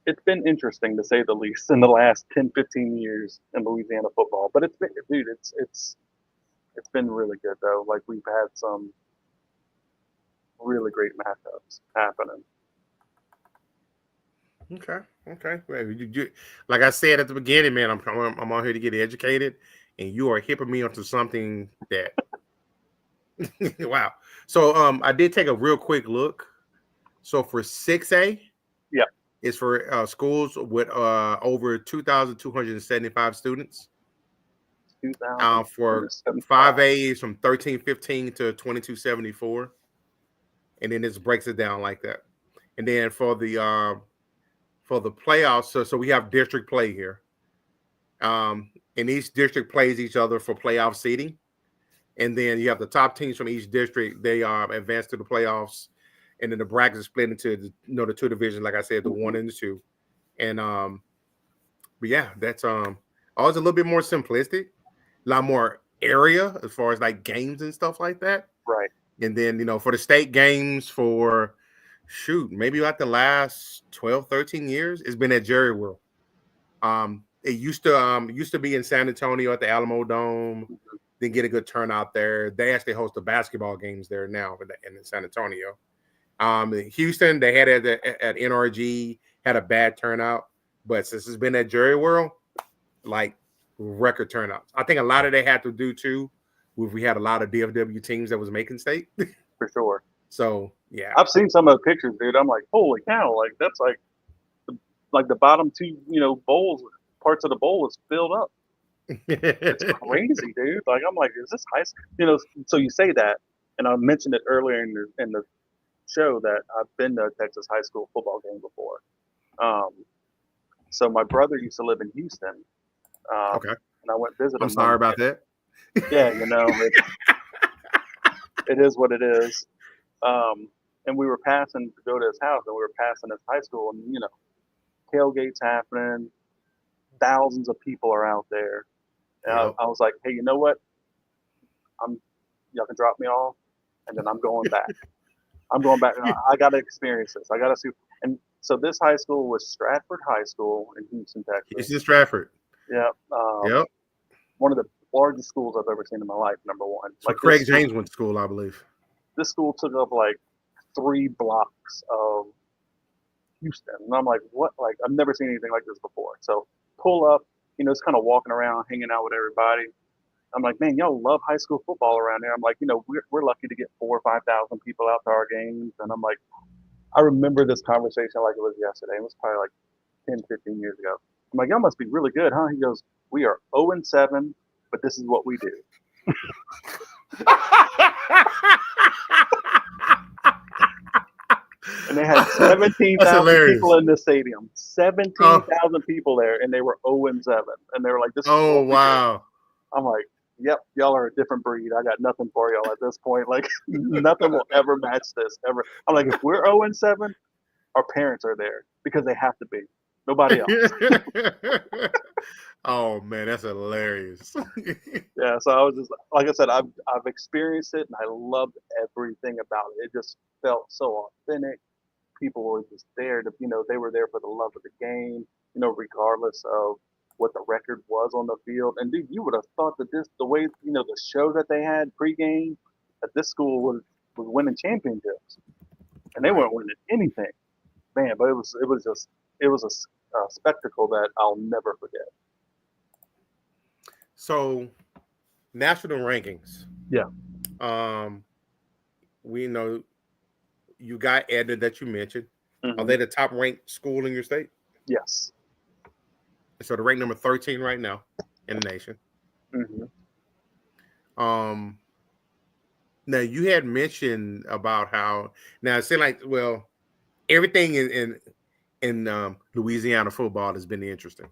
C: it's been interesting to say the least in the last 10, 15 years in Louisiana football. But it's been, dude, it's been really good though. Like we've had some really great matchups happening.
B: Okay. Okay. Well, like I said at the beginning, man, I'm on here to get educated, and you are hipping me onto something that wow. So I did take a real quick look. So for 6A,
C: Yeah,
B: it's for schools with over 2,275 students. For
C: 2,275.
B: 5A is from 1315 to 2274, and then this breaks it down like that. And then for the playoffs, so we have district play here. And each district plays each other for playoff seeding. And then you have the top teams from each district. They advance to the playoffs, and then the bracket is split into the two divisions. Like I said, the one and the two. And but yeah, that's always a little bit more simplistic. lot more area as far as like games and stuff like that.
C: Right.
B: And then, for the state games for maybe like the last 12, 13 years, it's been at Jerry World. It used to be in San Antonio at the Alamo Dome. Didn't get a good turnout there. They actually host the basketball games there now in San Antonio. In Houston, they had it at NRG, had a bad turnout. But since it's been at Jerry World, like record turnouts. I think a lot of that had to do too with we had a lot of DFW teams that was making state.
C: For sure.
B: So yeah.
C: I've seen some of the pictures, dude. I'm like, holy cow! Like that's like the bottom two, bowls, parts of the bowl is filled up. It's crazy, dude. Like I'm like, is this high school? So you say that, and I mentioned it earlier in the show that I've been to a Texas high school football game before. So my brother used to live in Houston.
B: Okay.
C: And I went visit him.
B: I'm sorry about that.
C: Yeah, it is what it is. And we were passing to go to his house, and we were passing his high school, and tailgates happening, thousands of people are out there. And
B: Yep.
C: I was like, hey, you know what? Y'all can drop me off, and then I'm going back. I'm going back. I got to experience this. I got to see. And so this high school was Stratford High School in Houston, Texas.
B: Houston Stratford.
C: Yeah.
B: Yep.
C: One of the largest schools I've ever seen in my life, number one.
B: So like Craig James went to school, I believe.
C: This school took up like 3 blocks of Houston. And I'm like, what? Like, I've never seen anything like this before. So pull up, it's kind of walking around, hanging out with everybody. I'm like, man, y'all love high school football around here. I'm like, we're lucky to get 4,000 or 5,000 people out to our games. And I'm like, I remember this conversation like it was yesterday. It was probably like 10, 15 years ago. I'm like, y'all must be really good, huh? He goes, we are 0-7, but this is what we do. And they had 17,000 people in the stadium. 17,000 people there, and they were 0-7. And they were like, this is
B: oh, wow.
C: I'm like, yep, y'all are a different breed. I got nothing for y'all at this point. Like, nothing will ever match this, ever. I'm like, if we're 0-7, our parents are there because they have to be. Nobody else.
B: Oh, man, that's hilarious.
C: Yeah, so I was just, like I said, I've experienced it, and I loved everything about it. It just felt so authentic. People were just there to, they were there for the love of the game, regardless of what the record was on the field. And dude, you would have thought that the way, the show that they had pregame, that this school was winning championships, and they weren't winning anything, man. But it was a spectacle that I'll never forget.
B: So, national rankings.
C: Yeah.
B: We know you got Edna that you mentioned.
C: Mm-hmm.
B: Are they the top ranked school in your state?
C: Yes.
B: So they're ranked number 13 right now in the nation.
C: Mm-hmm.
B: Now you had mentioned about how now it seems like everything in Louisiana football has been interesting.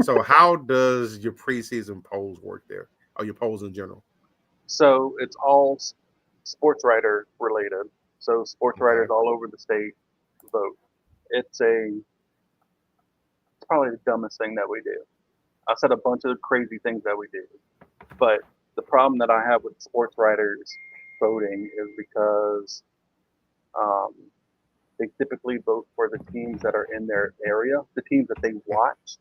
B: So how does your preseason polls work there, or your polls in general?
C: So it's all sports writer related. So sports writers all over the state vote. It's probably the dumbest thing that we do. I said a bunch of crazy things that we do, but the problem that I have with sports writers voting is because they typically vote for the teams that are in their area, the teams that they watch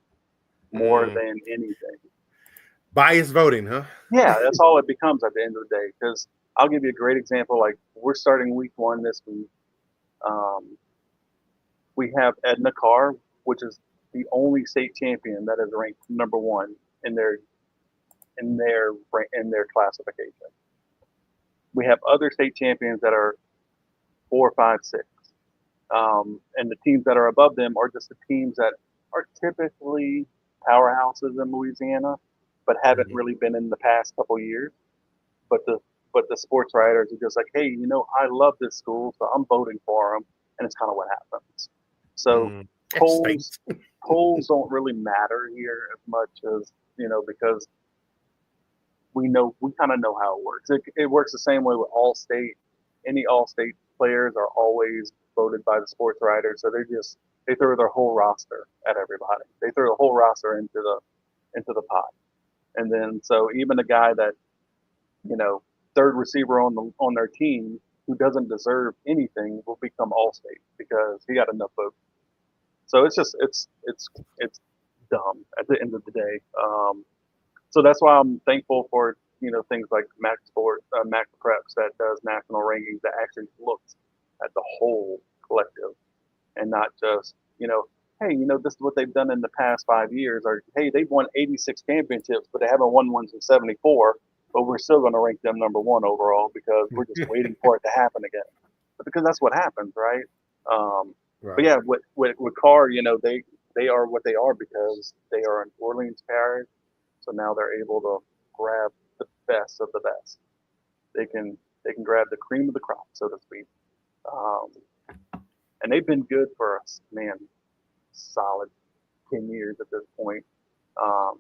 C: more than anything.
B: Biased voting, huh?
C: Yeah, that's all it becomes at the end of the day. Because I'll give you a great example. Like, we're starting week 1 this week. We have Edna Carr, which is the only state champion that is ranked number 1 in their classification. We have other state champions that are 4, 5, 6. And the teams that are above them are just the teams that are typically powerhouses in Louisiana, but haven't really been in the past couple years. But the sports writers are just like, hey, I love this school, so I'm voting for them, and it's kind of what happens. So polls don't really matter here as much as because we kind of know how it works. It works the same way with All-State. Any All-State players are always voted by the sports writers, so they throw their whole roster at everybody. They throw the whole roster into the pot. And then so even a guy that, you know, third receiver on their team who doesn't deserve anything will become all state because he got enough votes. So it's just it's dumb at the end of the day. So that's why I'm thankful for, you know, things like Mac Preps that does national rankings that actually looks at the whole collective and not just, you know, hey, you know, this is what they've done in the past 5 years, or hey, they've won 86 championships, but they haven't won one since '74. But we're still going to rank them number one overall because we're just waiting for it to happen again. But because that's what happens, right? But
B: Right.
C: yeah, with Carr, you know, they are what they are because they are an Orleans parish, so now they're able to grab the best of the best. They can grab the cream of the crop, so to speak. Um, and they've been good for us, man, solid 10 years at this point. Um,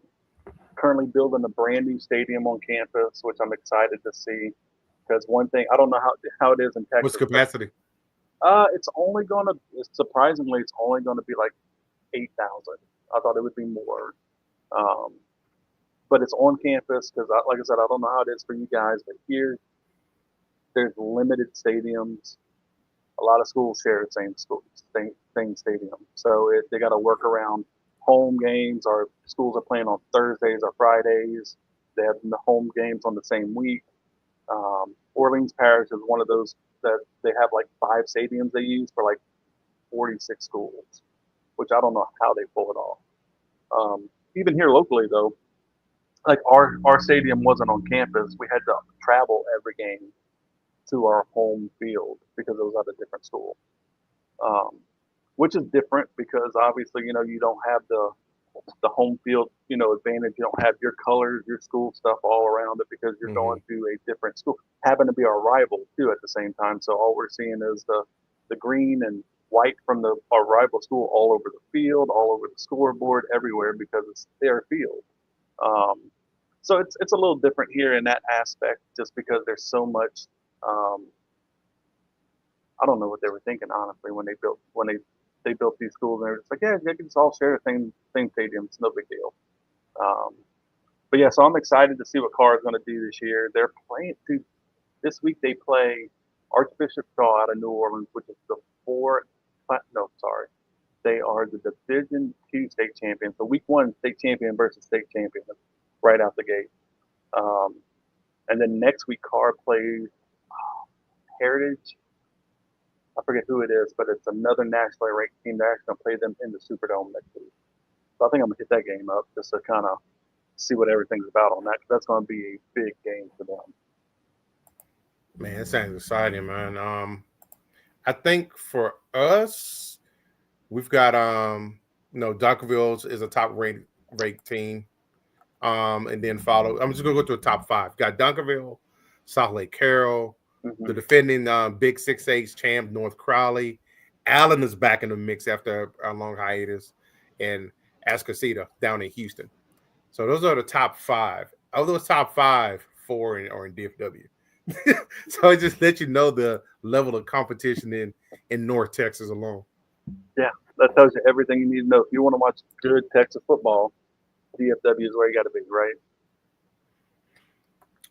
C: Currently building a brand new stadium on campus, which I'm excited to see. Because one thing I don't know how it is in
B: What's
C: Texas, but
B: capacity?
C: it's only gonna surprisingly it's only gonna be like 8,000. I thought it would be more, um, but it's on campus because, like I said, I don't know how it is for you guys, but here there's limited stadiums. A lot of schools share the same stadium, so they got to work around home games. Or schools are playing on Thursdays or Fridays. They have the home games on the same week. Orleans Parish is one of those that they have like 5 stadiums they use for like 46 schools, which I don't know how they pull it off. Even here locally, though, like our stadium wasn't on campus. We had to travel every game to our home field because it was at a different school, um, which is different because obviously, you know, you don't have the home field, you know, advantage. You don't have your colors, your school stuff all around it because you're
B: Mm-hmm.
C: going to a different school. Happen to be our rival too at the same time. So all we're seeing is the green and white from our rival school all over the field, all over the scoreboard, everywhere because it's their field. Um, so it's a little different here in that aspect, just because there's so much. Um, I don't know what they were thinking honestly when they built these schools, and they're just like, yeah, they can just all share the same stadium. It's no big deal. Um, but yeah, so I'm excited to see what Carr is going to do this year. They're playing this week. They play Archbishop Shaw out of New Orleans, which is the four. No, sorry, they are the Division II state champion. So week one, state champion versus state champion, right out the gate. Um, and then next week, Carr plays Heritage. I forget who it is, but it's another nationally ranked team. They're actually going to play them in the Superdome next week. So I think I'm going to hit that game up just to kind of see what everything's about on that. 'Cause that's going to be a big game for them.
B: Man, it sounds exciting, man. I think for us, we've got Dunkerville is a top ranked team. And then follow. I'm just gonna go to the top five. Got Dunkerville, South Lake Carroll,
C: Mm-hmm.
B: the defending Big 6A champ North Crowley. Allen is back in the mix after a long hiatus, and Ascocita down in Houston. So those are the top five. Of those top five, four are in DFW. So it just lets you know the level of competition in North Texas alone.
C: Yeah, that tells you everything you need to know. If you want to watch good Texas football, DFW is where you got to be, right?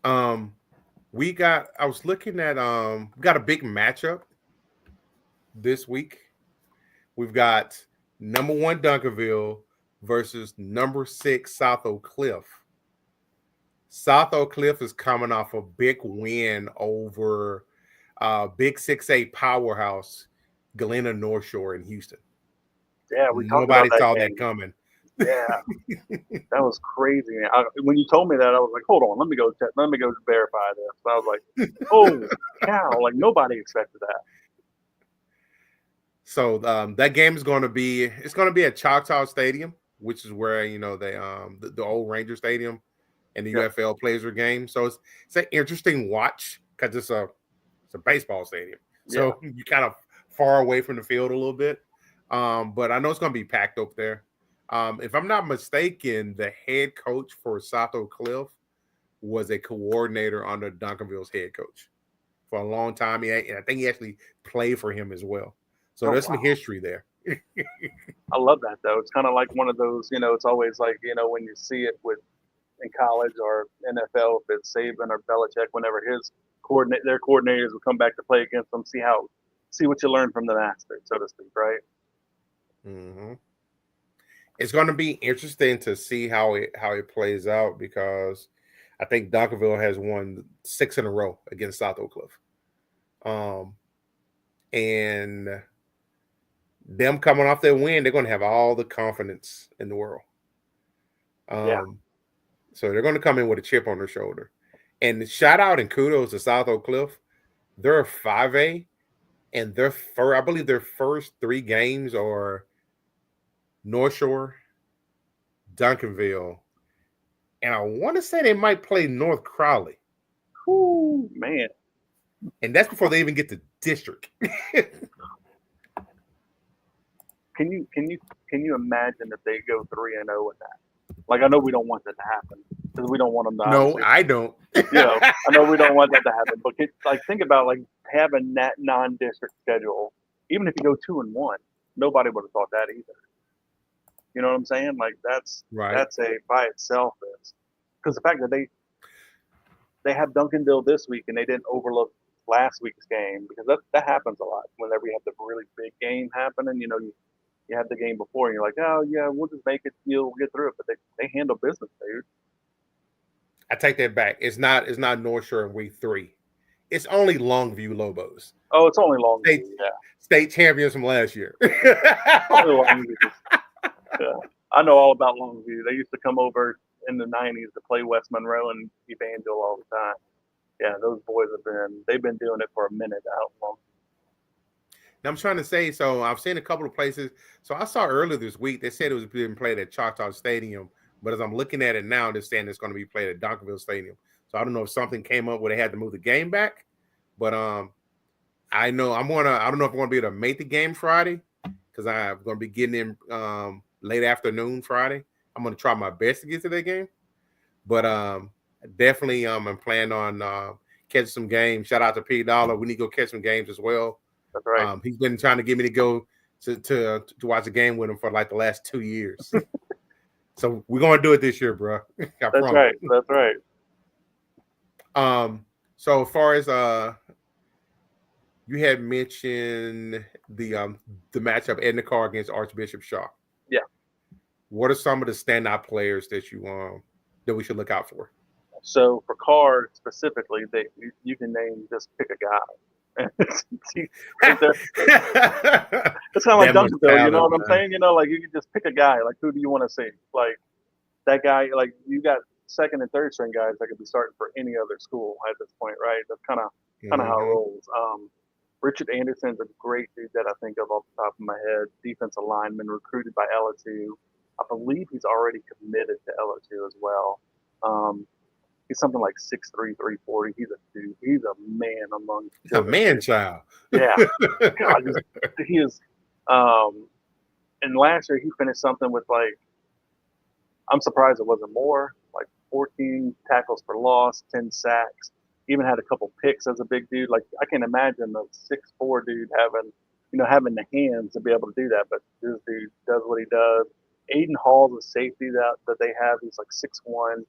B: Um, I was looking at we got a big matchup this week. We've got number one Dunkerville versus number 6 South Oak Cliff. South Oak Cliff is coming off a big win over Big 6A powerhouse Galena North Shore in Houston.
C: Yeah, we talked about
B: Nobody
C: that
B: saw that
C: game.
B: coming.
C: Yeah, that was crazy. When you told me that, I was like, hold on, let me go check. Let me go verify this. So I was like, oh cow! Like nobody expected that.
B: So that game is going to be at Choctaw Stadium, which is where they the old Ranger Stadium and the
C: Yeah,
B: UFL plays their game. So it's an interesting watch because it's a baseball stadium,
C: yeah.
B: so you kind of far away from the field a little bit. But I know it's going to be packed up there. If I'm not mistaken, the head coach for South Oak Cliff was a coordinator under Duncanville's head coach for a long time. And I think he actually played for him as well. So
C: Oh
B: there's some
C: wow,
B: history there.
C: I love that though. It's kind of like one of those. You know, it's always like when you see it with in college or NFL, if it's Saban or Belichick, whenever their coordinators will come back to play against them, see what you learn from the master, so to speak, right?
B: Mm-hmm. It's going to be interesting to see how it plays out because I think Duncanville has won 6 in a row against South Oak Cliff. And them coming off their win, they're going to have all the confidence in the world.
C: Yeah.
B: So they're going to come in with a chip on their shoulder. And shout out and kudos to South Oak Cliff. They're 5A, and I believe their first 3 games are North Shore, Duncanville, and I want to say they might play North Crowley.
C: Ooh, man.
B: And that's before they even get to district.
C: Can you imagine if they go 3-0 with that? Like, I know we don't want that to happen because we don't want them to.
B: No, I don't.
C: I know we don't want that to happen, but think about like having that non-district schedule. Even if you go 2-1, nobody would have thought that either. You know what I'm saying? Like that's a by itself is because the fact that they have Duncanville this week and they didn't overlook last week's game because that happens a lot whenever you have the really big game happening. You have the game before and you're like, oh yeah, we'll just make it. We'll get through it. But they handle business, dude.
B: I take that back. It's not North Shore in week 3. It's only Longview Lobos.
C: Oh, it's only Longview.
B: State champions from last year.
C: Only Longview. Yeah, I know all about Longview. They used to come over in the '90s to play West Monroe and Evangel all the time. Yeah, those boys they've been doing it for a minute out long.
B: I'm trying to say, so I've seen a couple of places. So I saw earlier this week, they said it was being played at Choctaw Stadium. But as I'm looking at it now, they're saying it's going to be played at Duncanville Stadium. So I don't know if something came up where they had to move the game back. But I know I don't know if I'm going to be able to make the game Friday because I'm going to be getting in late afternoon Friday. I'm going to try my best to get to that game. But definitely I'm planning on catching some games. Shout out to P. Dollar. We need to go catch some games as well.
C: That's right.
B: He's been trying to get me to go to watch a game with him for like the last 2 years. So we're gonna do it this year, bro.
C: That's right. That's right.
B: So as far as you had mentioned the matchup Edna Carr against Archbishop Shaw.
C: Yeah.
B: What are some of the standout players that that we should look out for?
C: So for Carr specifically, you can just pick a guy. It's kind of like Duncanville, you know what I'm saying? Like you can just pick a guy. Like who do you want to see? Like that guy. Like you got second and third string guys that could be starting for any other school at this point, right? That's kind of how it rolls. Richard Anderson's a great dude that I think of off the top of my head. Defensive lineman recruited by LSU. I believe he's already committed to LSU as well. He's something like 6'3", 340. He's a dude. He's a man among children.
B: A man child.
C: Yeah. God, he is. And last year he finished something with like, I'm surprised it wasn't more, like 14 tackles for loss, 10 sacks. Even had a couple picks as a big dude. Like I can't imagine a 6'4" dude having the hands to be able to do that. But this dude does what he does. Aiden Hall's a safety that they have. He's like 6'1".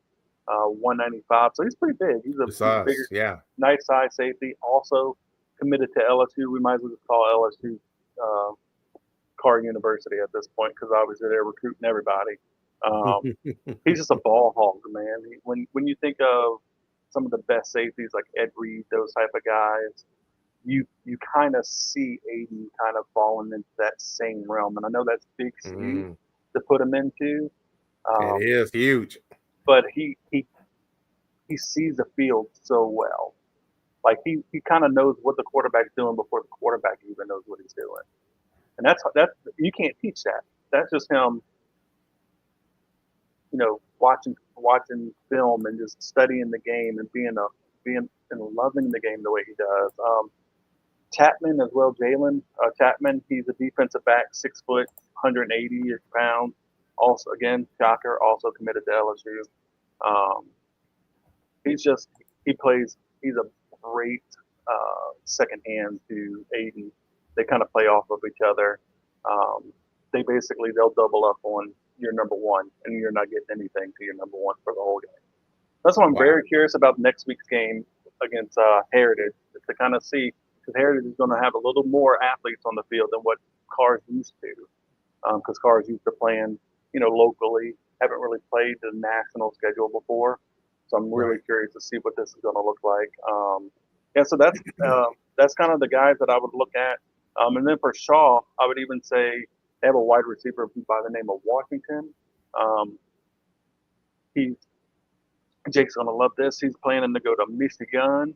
C: 195, so he's pretty big. He's a bigger, nice size safety. Also committed to LSU. We might as well just call LSU Carr University at this point because obviously they're recruiting everybody. He's just a ball hog, man. When you think of some of the best safeties like Ed Reed, those type of guys, you kind of see Aiden kind of falling into that same realm. And I know that's big to put him into.
B: It is huge.
C: But he sees the field so well. Like he kind of knows what the quarterback's doing before the quarterback even knows what he's doing. And that's you can't teach that. That's just him, watching film and just studying the game and being and loving the game the way he does. Chapman as well, Jalen Chapman. He's a defensive back, 6 foot, 180 pounds. Also, again, shocker, also committed to LSU. He's a great second hand to Aiden. They kind of play off of each other. They'll double up on your number one, and you're not getting anything to your number one for the whole game. That's why I'm
B: Wow.
C: very curious about next week's game against Heritage, to kind of see, because Heritage is going to have a little more athletes on the field than what Cars used to, because Cars used to playing, locally, haven't really played the national schedule before. So I'm really
B: Right.
C: curious to see what this is going to look like. Yeah, so that's kind of the guys that I would look at. And then for Shaw, I would even say they have a wide receiver by the name of Washington. Um, he's Jake's gonna love this. He's planning to go to Michigan.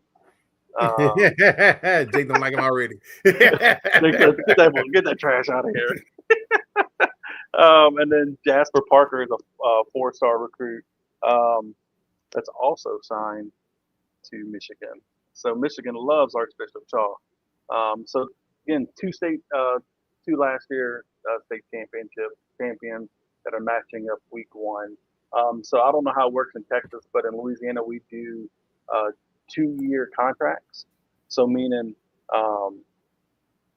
B: Jake don't like him already.
C: Jake said, get that trash out of here. And then Jasper Parker is a four-star recruit that's also signed to Michigan. So Michigan loves Archbishop Shaw. So again, two last year state championship champions that are matching up week one. So I don't know how it works in Texas, but in Louisiana we do 2-year contracts. So meaning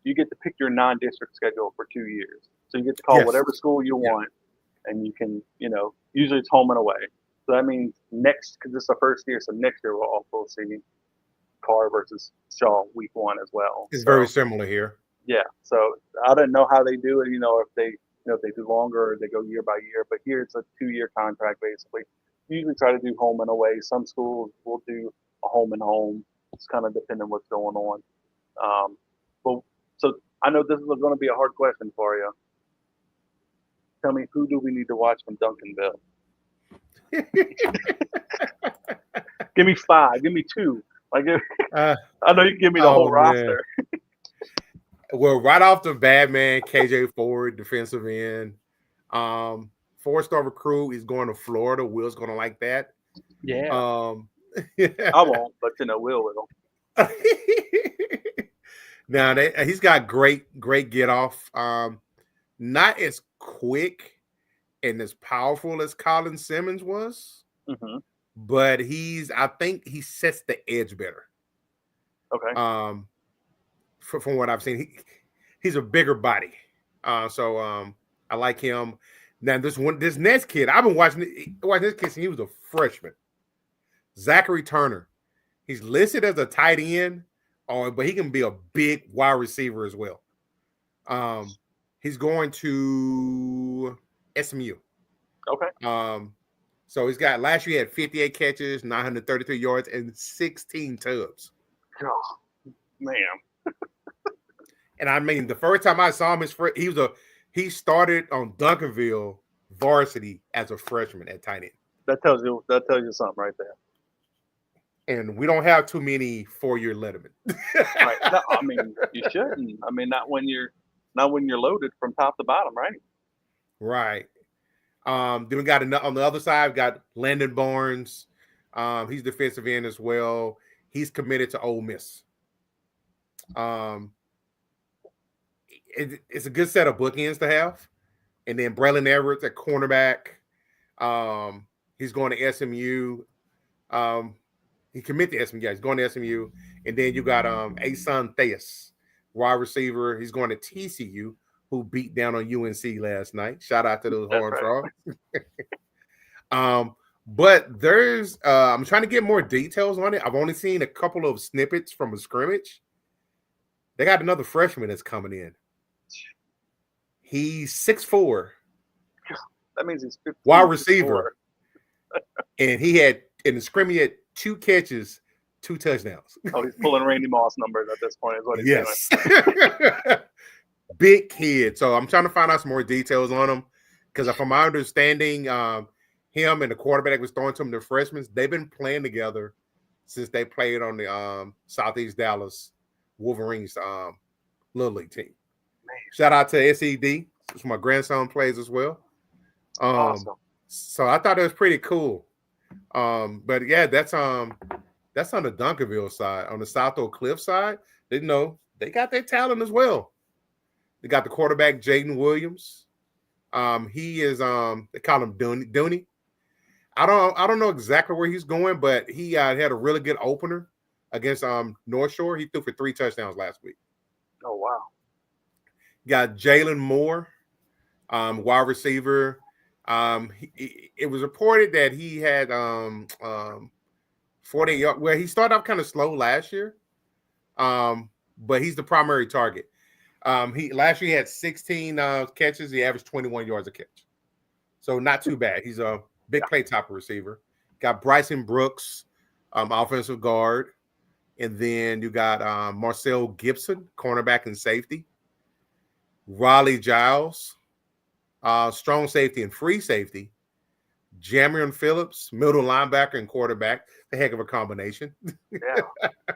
C: you get to pick your non-district schedule for 2 years. So you get to call whatever school you want, and you can, usually it's home and away. So that means next, because this is the first year, so next year we'll also see Carr versus Shaw week one as well.
B: It's very similar here.
C: Yeah. So I don't know how they do it. If they do longer or they go year by year. But here it's a 2-year contract basically. Usually try to do home and away. Some schools will do a home and home. It's kind of depending what's going on. But so I know this is going to be a hard question for you. Tell me, who do we need to watch from Duncanville? Give me 5. Give me 2. I know you can give me the whole roster.
B: Well, right off the bat, man, KJ Ford, defensive end. 4-star recruit. He's going to Florida. Will's going to like that.
C: Yeah. I won't, but Will will.
B: Now he's got great get off. Not as quick and as powerful as Colin Simmons was, but I think he sets the edge better.
C: Okay.
B: From what I've seen, he's a bigger body. So I like him. Now this next kid, I've been watching this kid since he was a freshman. Zachary Turner. He's listed as a tight end, but he can be a big wide receiver as well. He's going to SMU.
C: Okay.
B: So he's got last year he had 58 catches, 933 yards, and 16 tubs.
C: Oh, man.
B: And I mean, the first time I saw him, he started on Duncanville varsity as a freshman at tight end.
C: That tells you something right there.
B: And we don't have too many 4-year lettermen.
C: Right. No, I mean, you shouldn't. I mean, not when you're loaded from top to bottom, right?
B: Right. Then we got on the other side, we got Landon Barnes. He's defensive end as well. He's committed to Ole Miss. It's a good set of bookends to have. And then Braylon Everett at cornerback. He's going to SMU. He committed to SMU. Yeah, he's going to SMU. And then you got Asan Theus, wide receiver. He's going to TCU, who beat down on UNC last night. Shout out to those Horned Frogs. But there's I'm trying to get more details on it. I've only seen a couple of snippets from a scrimmage. They got another freshman that's coming in. He's 6'4".
C: That means he's 15,
B: wide receiver. And he had in the scrimmage he had 2 catches, 2 touchdowns.
C: Oh, he's pulling Randy Moss numbers at this point, is what he's
B: doing. Big kid. So I'm trying to find out some more details on him. Because from my understanding, him and the quarterback that was throwing to him, the freshmen, they've been playing together since they played on the Southeast Dallas Wolverines Little League team. Man. Shout out to SED. My grandson plays as well.
C: Awesome.
B: So I thought it was pretty cool. But yeah, that's on the Duncanville side. On the South Oak Cliff side, they got their talent as well. They got the quarterback Jaden Williams. He is they call him Dooney. I don't know exactly where he's going, but he had a really good opener against North Shore. He threw for 3 touchdowns last week.
C: Oh wow.
B: Got Jalen Moore, wide receiver. It was reported that he had 40 yards. Well, he started off kind of slow last year, but he's the primary target. He last year he had 16 catches. He averaged 21 yards a catch, so not too bad. He's a big play type of receiver. Got Bryson Brooks, offensive guard, and then you got Marcel Gibson, cornerback and safety. Raleigh Giles, strong safety and free safety. Jamarion Phillips, middle linebacker and quarterback. A heck of a combination.
C: Yeah.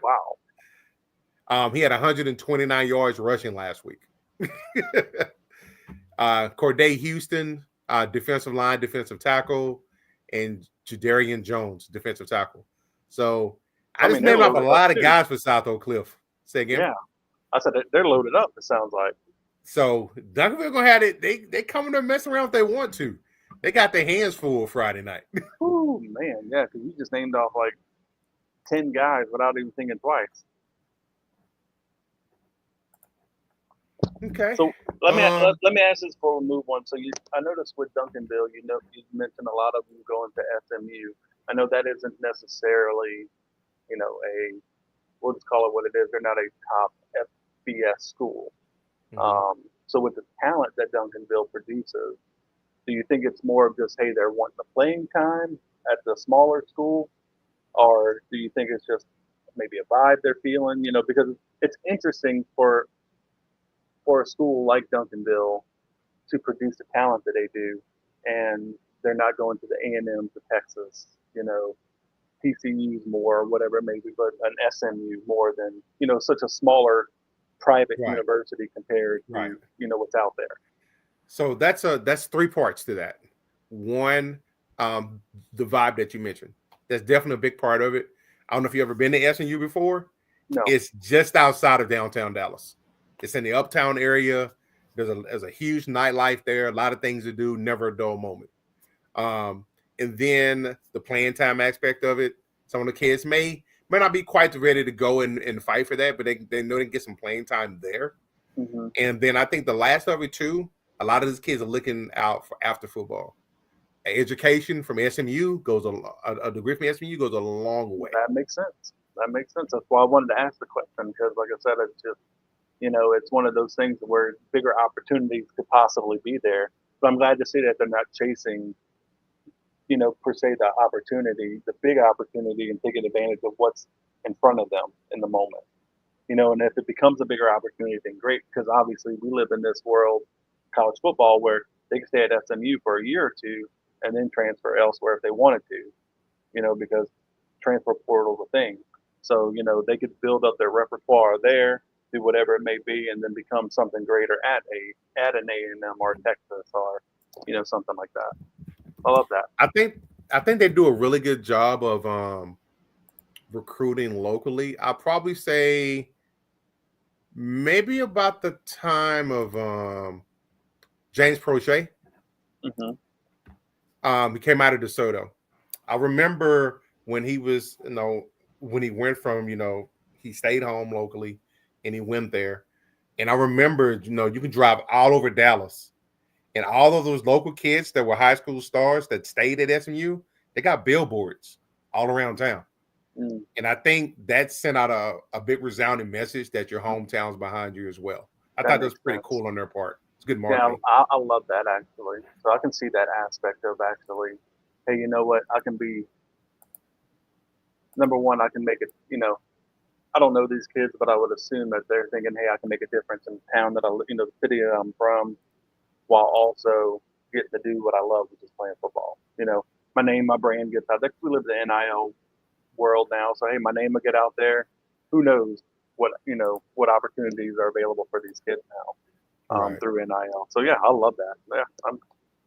C: Wow.
B: He had 129 yards rushing last week. Corday Houston, defensive line, defensive tackle, and Jadarian Jones, defensive tackle. So I just named off a lot of guys for South Oak Cliff. Say again?
C: Yeah. I said they're loaded up, it sounds like.
B: So Duncanville gonna have it. They coming to mess around if they want to. They got their hands full Friday night.
C: Oh man, yeah, because you just named off like 10 guys without even thinking twice.
B: Okay.
C: So let me ask this before we move on. So I noticed with Duncanville, you mentioned a lot of them going to SMU. I know that isn't necessarily, we'll just call it what it is. They're not a top FBS school. Mm-hmm. So with the talent that Duncanville produces, do you think it's more of just, hey, they're wanting the playing time at the smaller school? Or do you think it's just maybe a vibe they're feeling? Because it's interesting for a school like Duncanville to produce the talent that they do, and they're not going to the A&M to Texas, TCU's more, whatever it may be, but an SMU more than, such a smaller private university compared to, what's out there.
B: So that's three parts to that. One, the vibe that you mentioned. That's definitely a big part of it. I don't know if you've ever been to SMU before.
C: No.
B: It's just outside of downtown Dallas. It's in the uptown area. There's a huge nightlife there, a lot of things to do, never a dull moment. And then the playing time aspect of it. Some of the kids may not be quite ready to go and fight for that, but they know they can get some playing time there.
C: Mm-hmm.
B: And then I think the last of it too, a lot of these kids are looking out for after football. Education from SMU goes a degree from SMU goes a long way.
C: That makes sense. That's why I wanted to ask the question, because like I said, it's just, it's one of those things where bigger opportunities could possibly be there. But I'm glad to see that they're not chasing, per se, the big opportunity, and taking advantage of what's in front of them in the moment. And if it becomes a bigger opportunity, then great, because obviously we live in this world, college football, where they can stay at SMU for a year or two and then transfer elsewhere if they wanted to, because transfer portal's a thing. So, they could build up their repertoire there, do whatever it may be, and then become something greater at an A&M or Texas or, something like that. I love that.
B: I think they do a really good job of recruiting locally. I'll probably say maybe about the time of James Prochet.
C: Mm-hmm.
B: He came out of DeSoto. I remember when he was, when he went from, he stayed home locally and he went there. And I remember, you can drive all over Dallas, and all of those local kids that were high school stars that stayed at SMU, they got billboards all around town.
C: Mm.
B: And I think that sent out a big resounding message that your hometown's behind you as well. I thought that was pretty cool on their part. It's good marketing.
C: Yeah, I love that, actually. So I can see that aspect of actually, hey, you know what? I can be, number one, I can make it, I don't know these kids, but I would assume that they're thinking, hey, I can make a difference in the town that the city that I'm from, while also getting to do what I love, which is playing football. My name, my brand gets out there. We live in the NIL world now, so hey, my name will get out there. Who knows what opportunities are available for these kids now through NIL. So yeah, I love that. Yeah,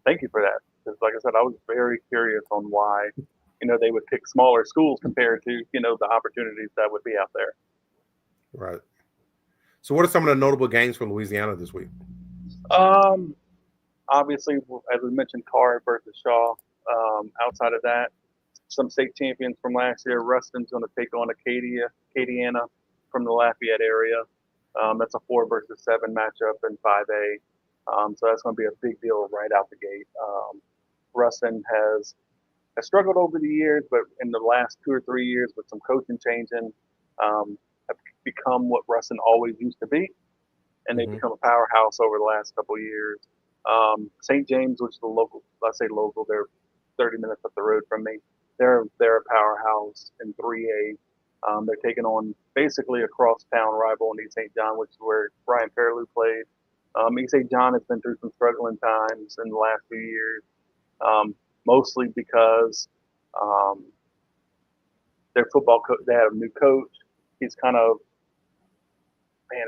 C: thank you for that. Because like I said, I was very curious on why they would pick smaller schools compared to the opportunities that would be out there.
B: Right. So what are some of the notable games for Louisiana this week?
C: Obviously, as we mentioned, Carr versus Shaw. Outside of that, some state champions from last year. Ruston's going to take on Acadiana from the Lafayette area. That's a 4 versus 7 matchup in 5A. So that's going to be a big deal right out the gate. Russin has struggled over the years, but in the last 2 or 3 years with some coaching changing, have become what Russin always used to be, and they've
B: Mm-hmm.
C: become a powerhouse over the last couple of years. St. James, which is the local, I say local, they're 30 minutes up the road from me. They're a powerhouse in 3A. They're taking on basically a crosstown rival in East St. John, which is where Brian Fairlew played. East St. John has been through some struggling times in the last few years, mostly because um, their football coach, they have a new coach. He's kind of, man,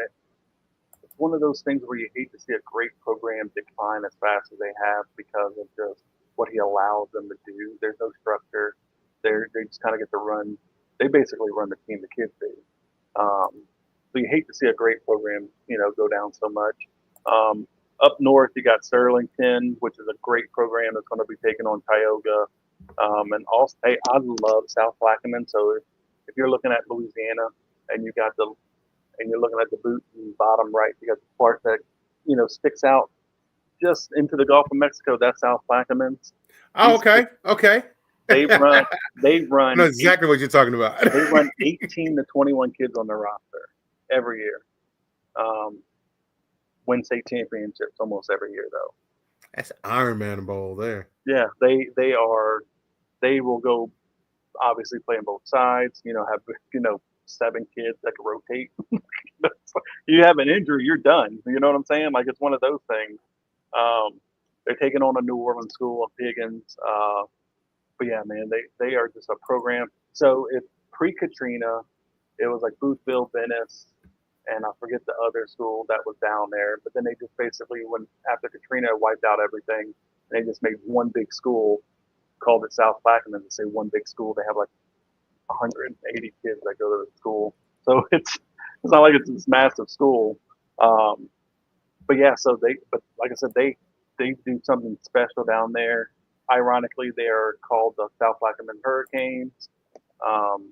C: it's one of those things where you hate to see a great program decline as fast as they have because of just what he allows them to do. There's no structure. They just kind of get to run. They basically run the team the kids do. So you hate to see a great program, go down so much. Up north, you got Sterlington, which is a great program that's going to be taking on Tioga. And also, hey, I love South Plaquemine. So if you're looking at Louisiana and you're looking at the boot and bottom right, you got the part that sticks out just into the Gulf of Mexico. That's South Plaquemines.
B: Oh, okay. Okay.
C: They run.
B: I know exactly what you're talking about.
C: They run 18 to 21 kids on their roster every year. Win state championships almost every year, though.
B: That's Iron Man Bowl there.
C: Yeah, they are. They will go obviously playing both sides. Have 7 kids that can rotate. You have an injury, you're done. You know what I'm saying? Like it's one of those things. They're taking on a New Orleans school of Higgins. But yeah, man, they are just a program. So if pre-Katrina, it was like Boothville, Venice, and I forget the other school that was down there. But then they just basically, when after Katrina wiped out everything, they just made one big school, called it South Plaquemine, and say one big school. They have like 180 kids that go to the school, so it's not like it's this massive school. But yeah, but like I said, they do something special down there. Ironically, they are called the South Plaquemine Hurricanes. Um,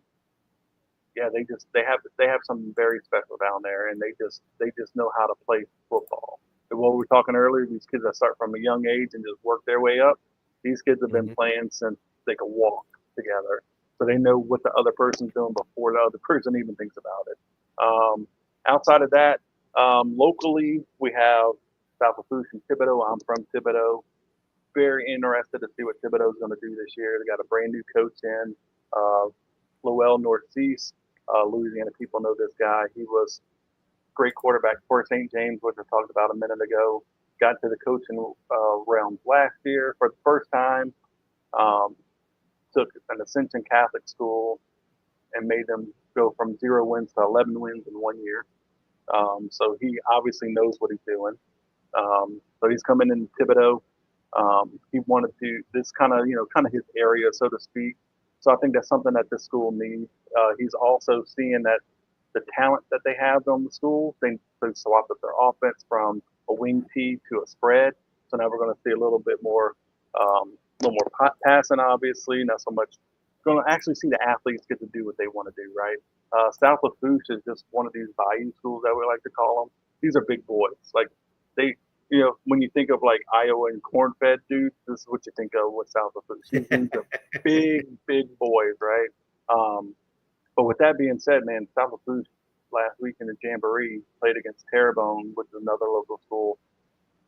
C: yeah, they have something very special down there, and they just know how to play football. And what we were talking earlier, these kids that start from a young age and just work their way up. These kids have been playing since they could walk together, so they know what the other person's doing before the other person even thinks about it. Outside of that, locally we have South Lafourche and Thibodaux. I'm from Thibodaux. Very interested to see what Thibodaux is going to do this year. They got a brand new coach in, Lowell Northeast. Louisiana people know this guy. He was great quarterback for St. James, which I talked about a minute ago. Got to the coaching realm last year for the first time. Um, Took an Ascension Catholic school and made them go from 0 wins to 11 wins in 1 year. So he obviously knows what he's doing. So he's coming in Thibodaux. He wanted to this kind of his area, so to speak. So I think that's something that this school needs. He's also seeing that the talent that they have on the school, they swapped up their offense from a wing tee to a spread. So now we're going to see a little more passing, obviously, not so much. Going to actually see the athletes get to do what they want to do, right? South Lafourche is just one of these bayou schools that we like to call them. These are big boys. Like they, when you think of like Iowa and corn-fed dudes, this is what you think of with South Lafourche. These are big, big boys, right? But with that being said, man, South Lafourche last week in the Jamboree played against Terrebonne, which is another local school.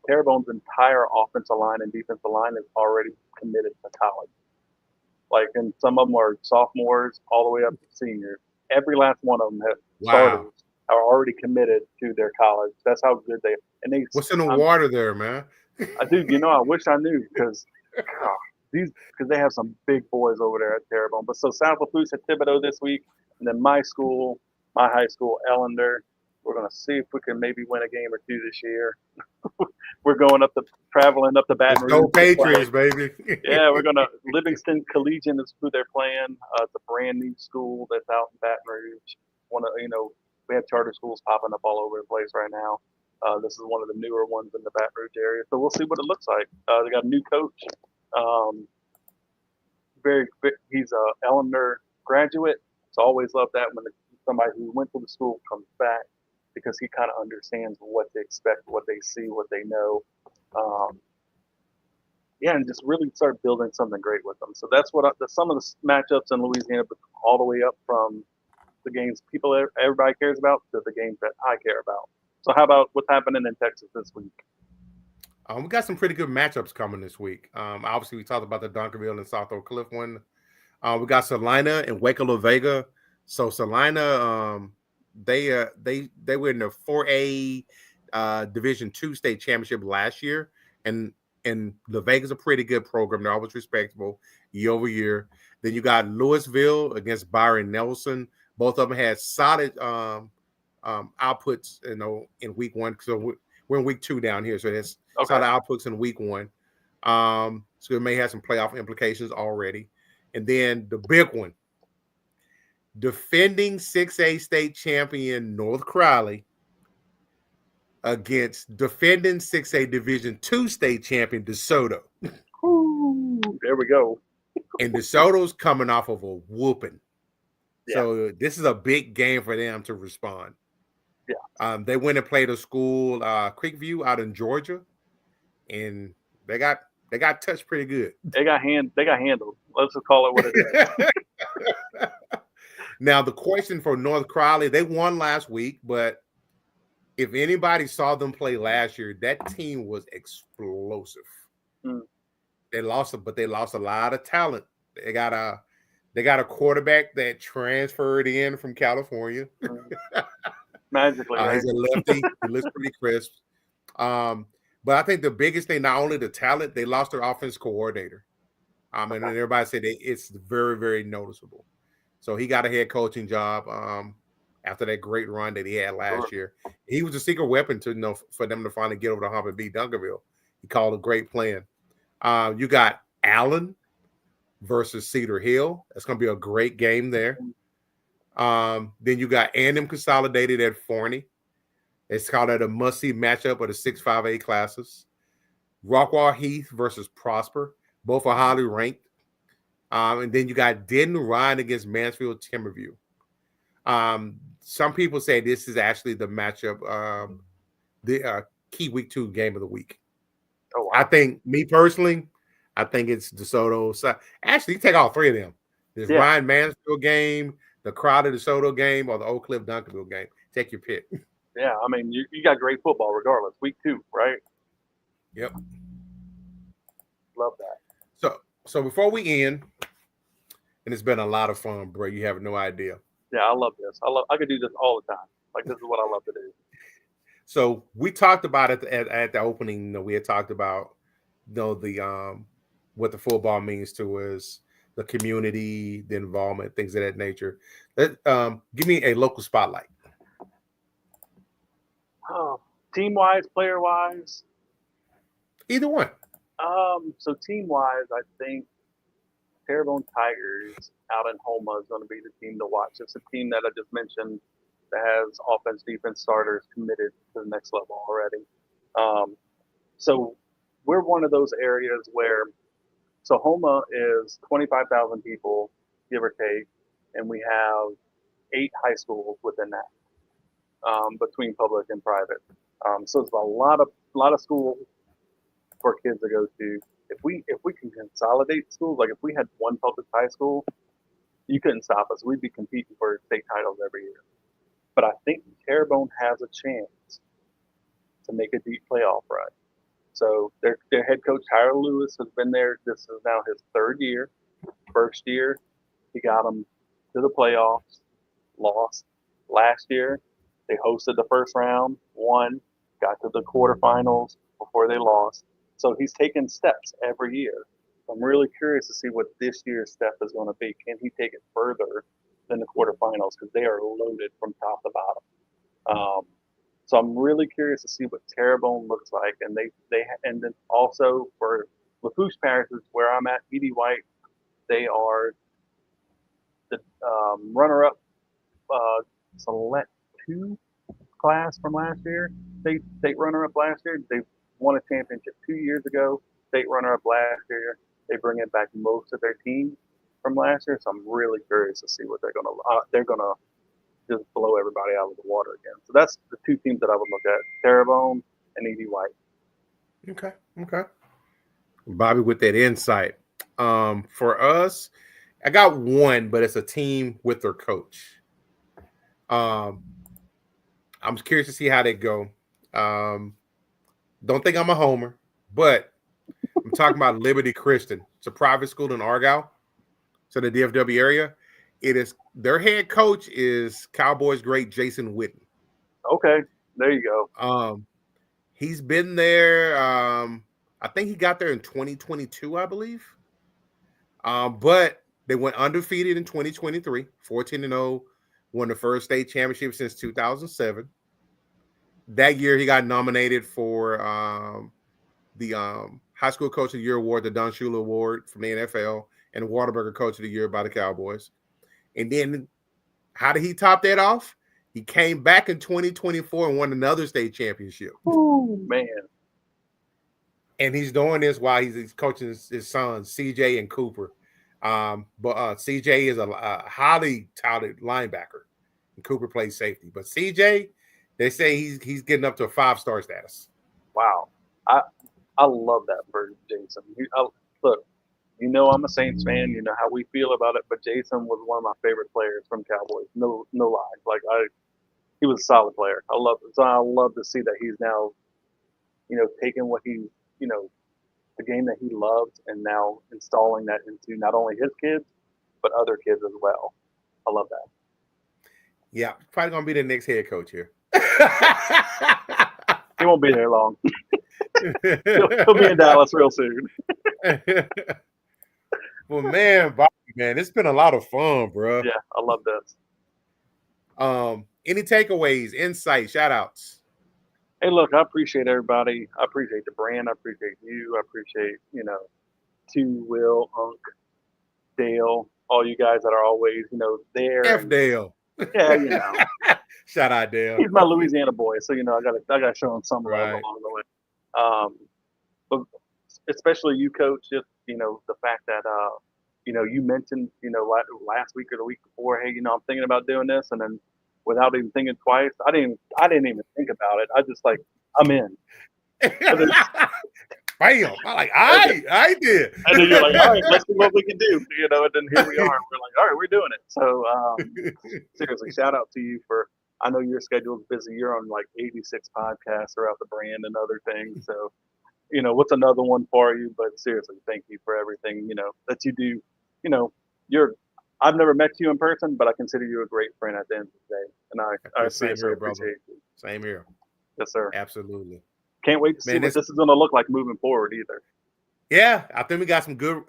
C: Terrebonne's entire offensive line and defensive line is already committed to college. Like, and some of them are sophomores all the way up to seniors. Every last one of them have starters are already committed to their college. That's how good they. And they.
B: What's in the water there, man?
C: I wish I knew because they have some big boys over there at Terrebonne. But so South Lafourche at Thibodaux this week, and then my high school, Ellender. We're going to see if we can maybe win a game or two this year. We're traveling up to Baton Rouge.
B: Go Patriots, baby.
C: Yeah, we're going to Livingston Collegiate is who they're playing. It's a brand new school that's out in Baton Rouge. We have charter schools popping up all over the place right now. This is one of the newer ones in the Baton Rouge area. So we'll see what it looks like. They got a new coach. He's a Ellender graduate. So I always love that when somebody who went to the school comes back, because he kind of understands what they expect, what they see, what they know. yeah, and just really start building something great with them. So that's what some of the matchups in Louisiana, but all the way up from the games everybody cares about to the games that I care about. So how about what's happening in Texas this week?
B: We got some pretty good matchups coming this week. Obviously, we talked about the Dunkerville and South Oak Cliff one. We got Salina and Waco La Vega. So Salina, they were in the 4A Division II state championship last year, and La Vega's a pretty good program. They're always respectable year over year. Then you got Louisville against Byron Nelson. Both of them had solid outputs, in week one. So we're in week 2 down here, so that's solid outputs in week 1. So it may have some playoff implications already. And then the big one, defending 6A state champion North Crowley against defending 6A Division II state champion DeSoto.
C: Ooh, there we go.
B: And DeSoto's coming off of a whooping.
C: Yeah.
B: So this is a big game for them to respond.
C: Yeah.
B: They went and played a school, Creekview, out in Georgia, and they got touched pretty good.
C: They got handled. Let's just call it what it is.
B: Now, the question for North Crowley, they won last week, but if anybody saw them play last year, that team was explosive. They lost a lot of talent. They got a quarterback that transferred in from California.
C: Magically, right?
B: He's a lefty. He looks pretty crisp. But I think the biggest thing, not only the talent, they lost their offense coordinator. And everybody said it's very, very noticeable. So he got a head coaching job after that great run that he had last year. He was a secret weapon for them to finally get over the hump and beat Dunkerville. He called a great plan. You got Allen versus Cedar Hill. That's going to be a great game there. Then you got A&M Consolidated at Forney. It's called a must-see matchup of the 6-5A classes. Rockwall Heath versus Prosper. Both are highly ranked. And then you got Denton Ryan against Mansfield Timberview. Some people say this is actually the matchup, the key week 2 game of the week.
C: Oh, wow.
B: I think, me personally, I think it's DeSoto. So, actually, you take all 3 of them. This Ryan Mansfield game, the Crowder DeSoto game, or the Oak Cliff Dunkerville game. Take your pick.
C: Yeah, I mean, you got great football regardless. Week 2, right?
B: Yep.
C: Love that.
B: So before we end, and it's been a lot of fun, bro. You have no idea.
C: Yeah, I love this. I could do this all the time. Like, this is what I love to do.
B: So we talked about it at the opening. We had talked about the what the football means to us, the community, the involvement, things of that nature. Give me a local spotlight.
C: Oh, team-wise, player-wise?
B: Either one.
C: So team-wise, I think Terrebonne Tigers out in Houma is going to be the team to watch. It's a team that I just mentioned that has offense, defense starters committed to the next level already. So we're one of those areas where, so Houma is 25,000 people, give or take, and we have 8 high schools within that, between public and private. So it's a lot of schools for kids to go to. If we can consolidate schools, like if we had one public high school, you couldn't stop us. We'd be competing for state titles every year. But I think Terrebonne has a chance to make a deep playoff run. So their head coach, Tyler Lewis, has been there. This is now his 3rd year. First year, he got them to the playoffs, lost. Last year, they hosted the first round, won, got to the quarterfinals before they lost. So he's taken steps every year. I'm really curious to see what this year's step is going to be. Can he take it further than the quarterfinals? Because they are loaded from top to bottom. So I'm really curious to see what Terrebonne looks like. And and then also for Lafourche Parish, where I'm at, E.D. White, they are the runner-up Select 2 class from last year. State runner-up last year. They won a championship 2 years ago. State runner-up last year. They bring in back most of their team from last year, so I'm really curious to see what they're gonna just blow everybody out of the water again. So that's the 2 teams that I would look at: Terrebonne and E.D. White.
B: Okay. Bobby with that insight. For us, I got one, but it's a team with their coach. I'm curious to see how they go. Don't think I'm a homer, but I'm talking about Liberty Christian. It's a private school in Argyle, so the DFW area. It is their head coach is Cowboys great Jason Witten.
C: Okay, there you
B: go. He's been there. I think he got there in 2022, I believe. But they went undefeated in 2023, 14-0, won the first state championship since 2007. That year, he got nominated for the High School Coach of the Year award, the Don Shula Award from the NFL, and the Whataburger Coach of the Year by the Cowboys. And then, how did he top that off? He came back in 2024 and won another state championship.
C: Oh, man.
B: And he's doing this while he's coaching his sons, CJ and Cooper. But CJ is a highly touted linebacker, and Cooper plays safety. But CJ, they say he's getting up to a 5-star status.
C: Wow, I love that for Jason. Look, you know I'm a Saints fan. You know how we feel about it. But Jason was one of my favorite players from Cowboys. No lie. Like he was a solid player. I love it. So I love to see that he's now, taking what he, the game that he loved and now installing that into not only his kids, but other kids as well. I love that.
B: Yeah, probably going to be the next head coach here.
C: He won't be there long. he'll be in Dallas real soon.
B: Well, man, Bobby, it's been a lot of fun, bro.
C: Yeah, I love this.
B: Any takeaways, insights, shout-outs?
C: Hey, look, I appreciate everybody. I appreciate the brand. I appreciate you. I appreciate, Will, Unk, Dale, all you guys that are always, there.
B: F Dale.
C: Yeah,
B: Shout out Dale.
C: He's my Louisiana boy, so I gotta show him some love along the way. But especially you, Coach, just the fact that you mentioned last week or the week before, hey, I'm thinking about doing this, and then without even thinking twice, I didn't even think about it. I just I'm in.
B: Bam! I did.
C: And then you're like, all right, let's see what we can do. And then here we are. We're like, all right, we're doing it. So seriously, shout out to you for. I know your schedule's busy. You're on 86 podcasts throughout the brand and other things. So, what's another one for you? But seriously, thank you for everything, that you do. I've never met you in person, but I consider you a great friend at the end of the day. And I seriously appreciate you.
B: Same here.
C: Yes, sir.
B: Absolutely.
C: Can't wait to see what this is going to look like moving forward either.
B: Yeah, I think we got some good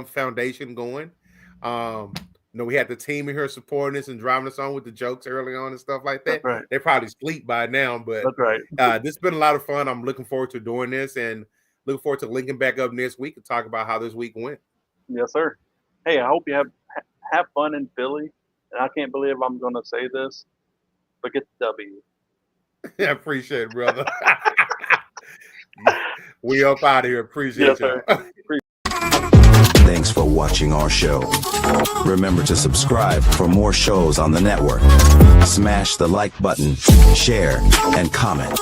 B: foundation going. We had the team in here supporting us and driving us on with the jokes early on and stuff like that.
C: That's right.
B: They probably sleep by now, but
C: that's right.
B: This has been a lot of fun. I'm looking forward to doing this and looking forward to linking back up next week and talk about how this week went.
C: Yes, sir. Hey, I hope you have fun in Philly. And I can't believe I'm going to say this, but get the W.
B: I appreciate it, brother. We up out of here. Appreciate you.
A: Thanks for watching our show. Remember to subscribe for more shows on the network. Smash the like button, share, and comment.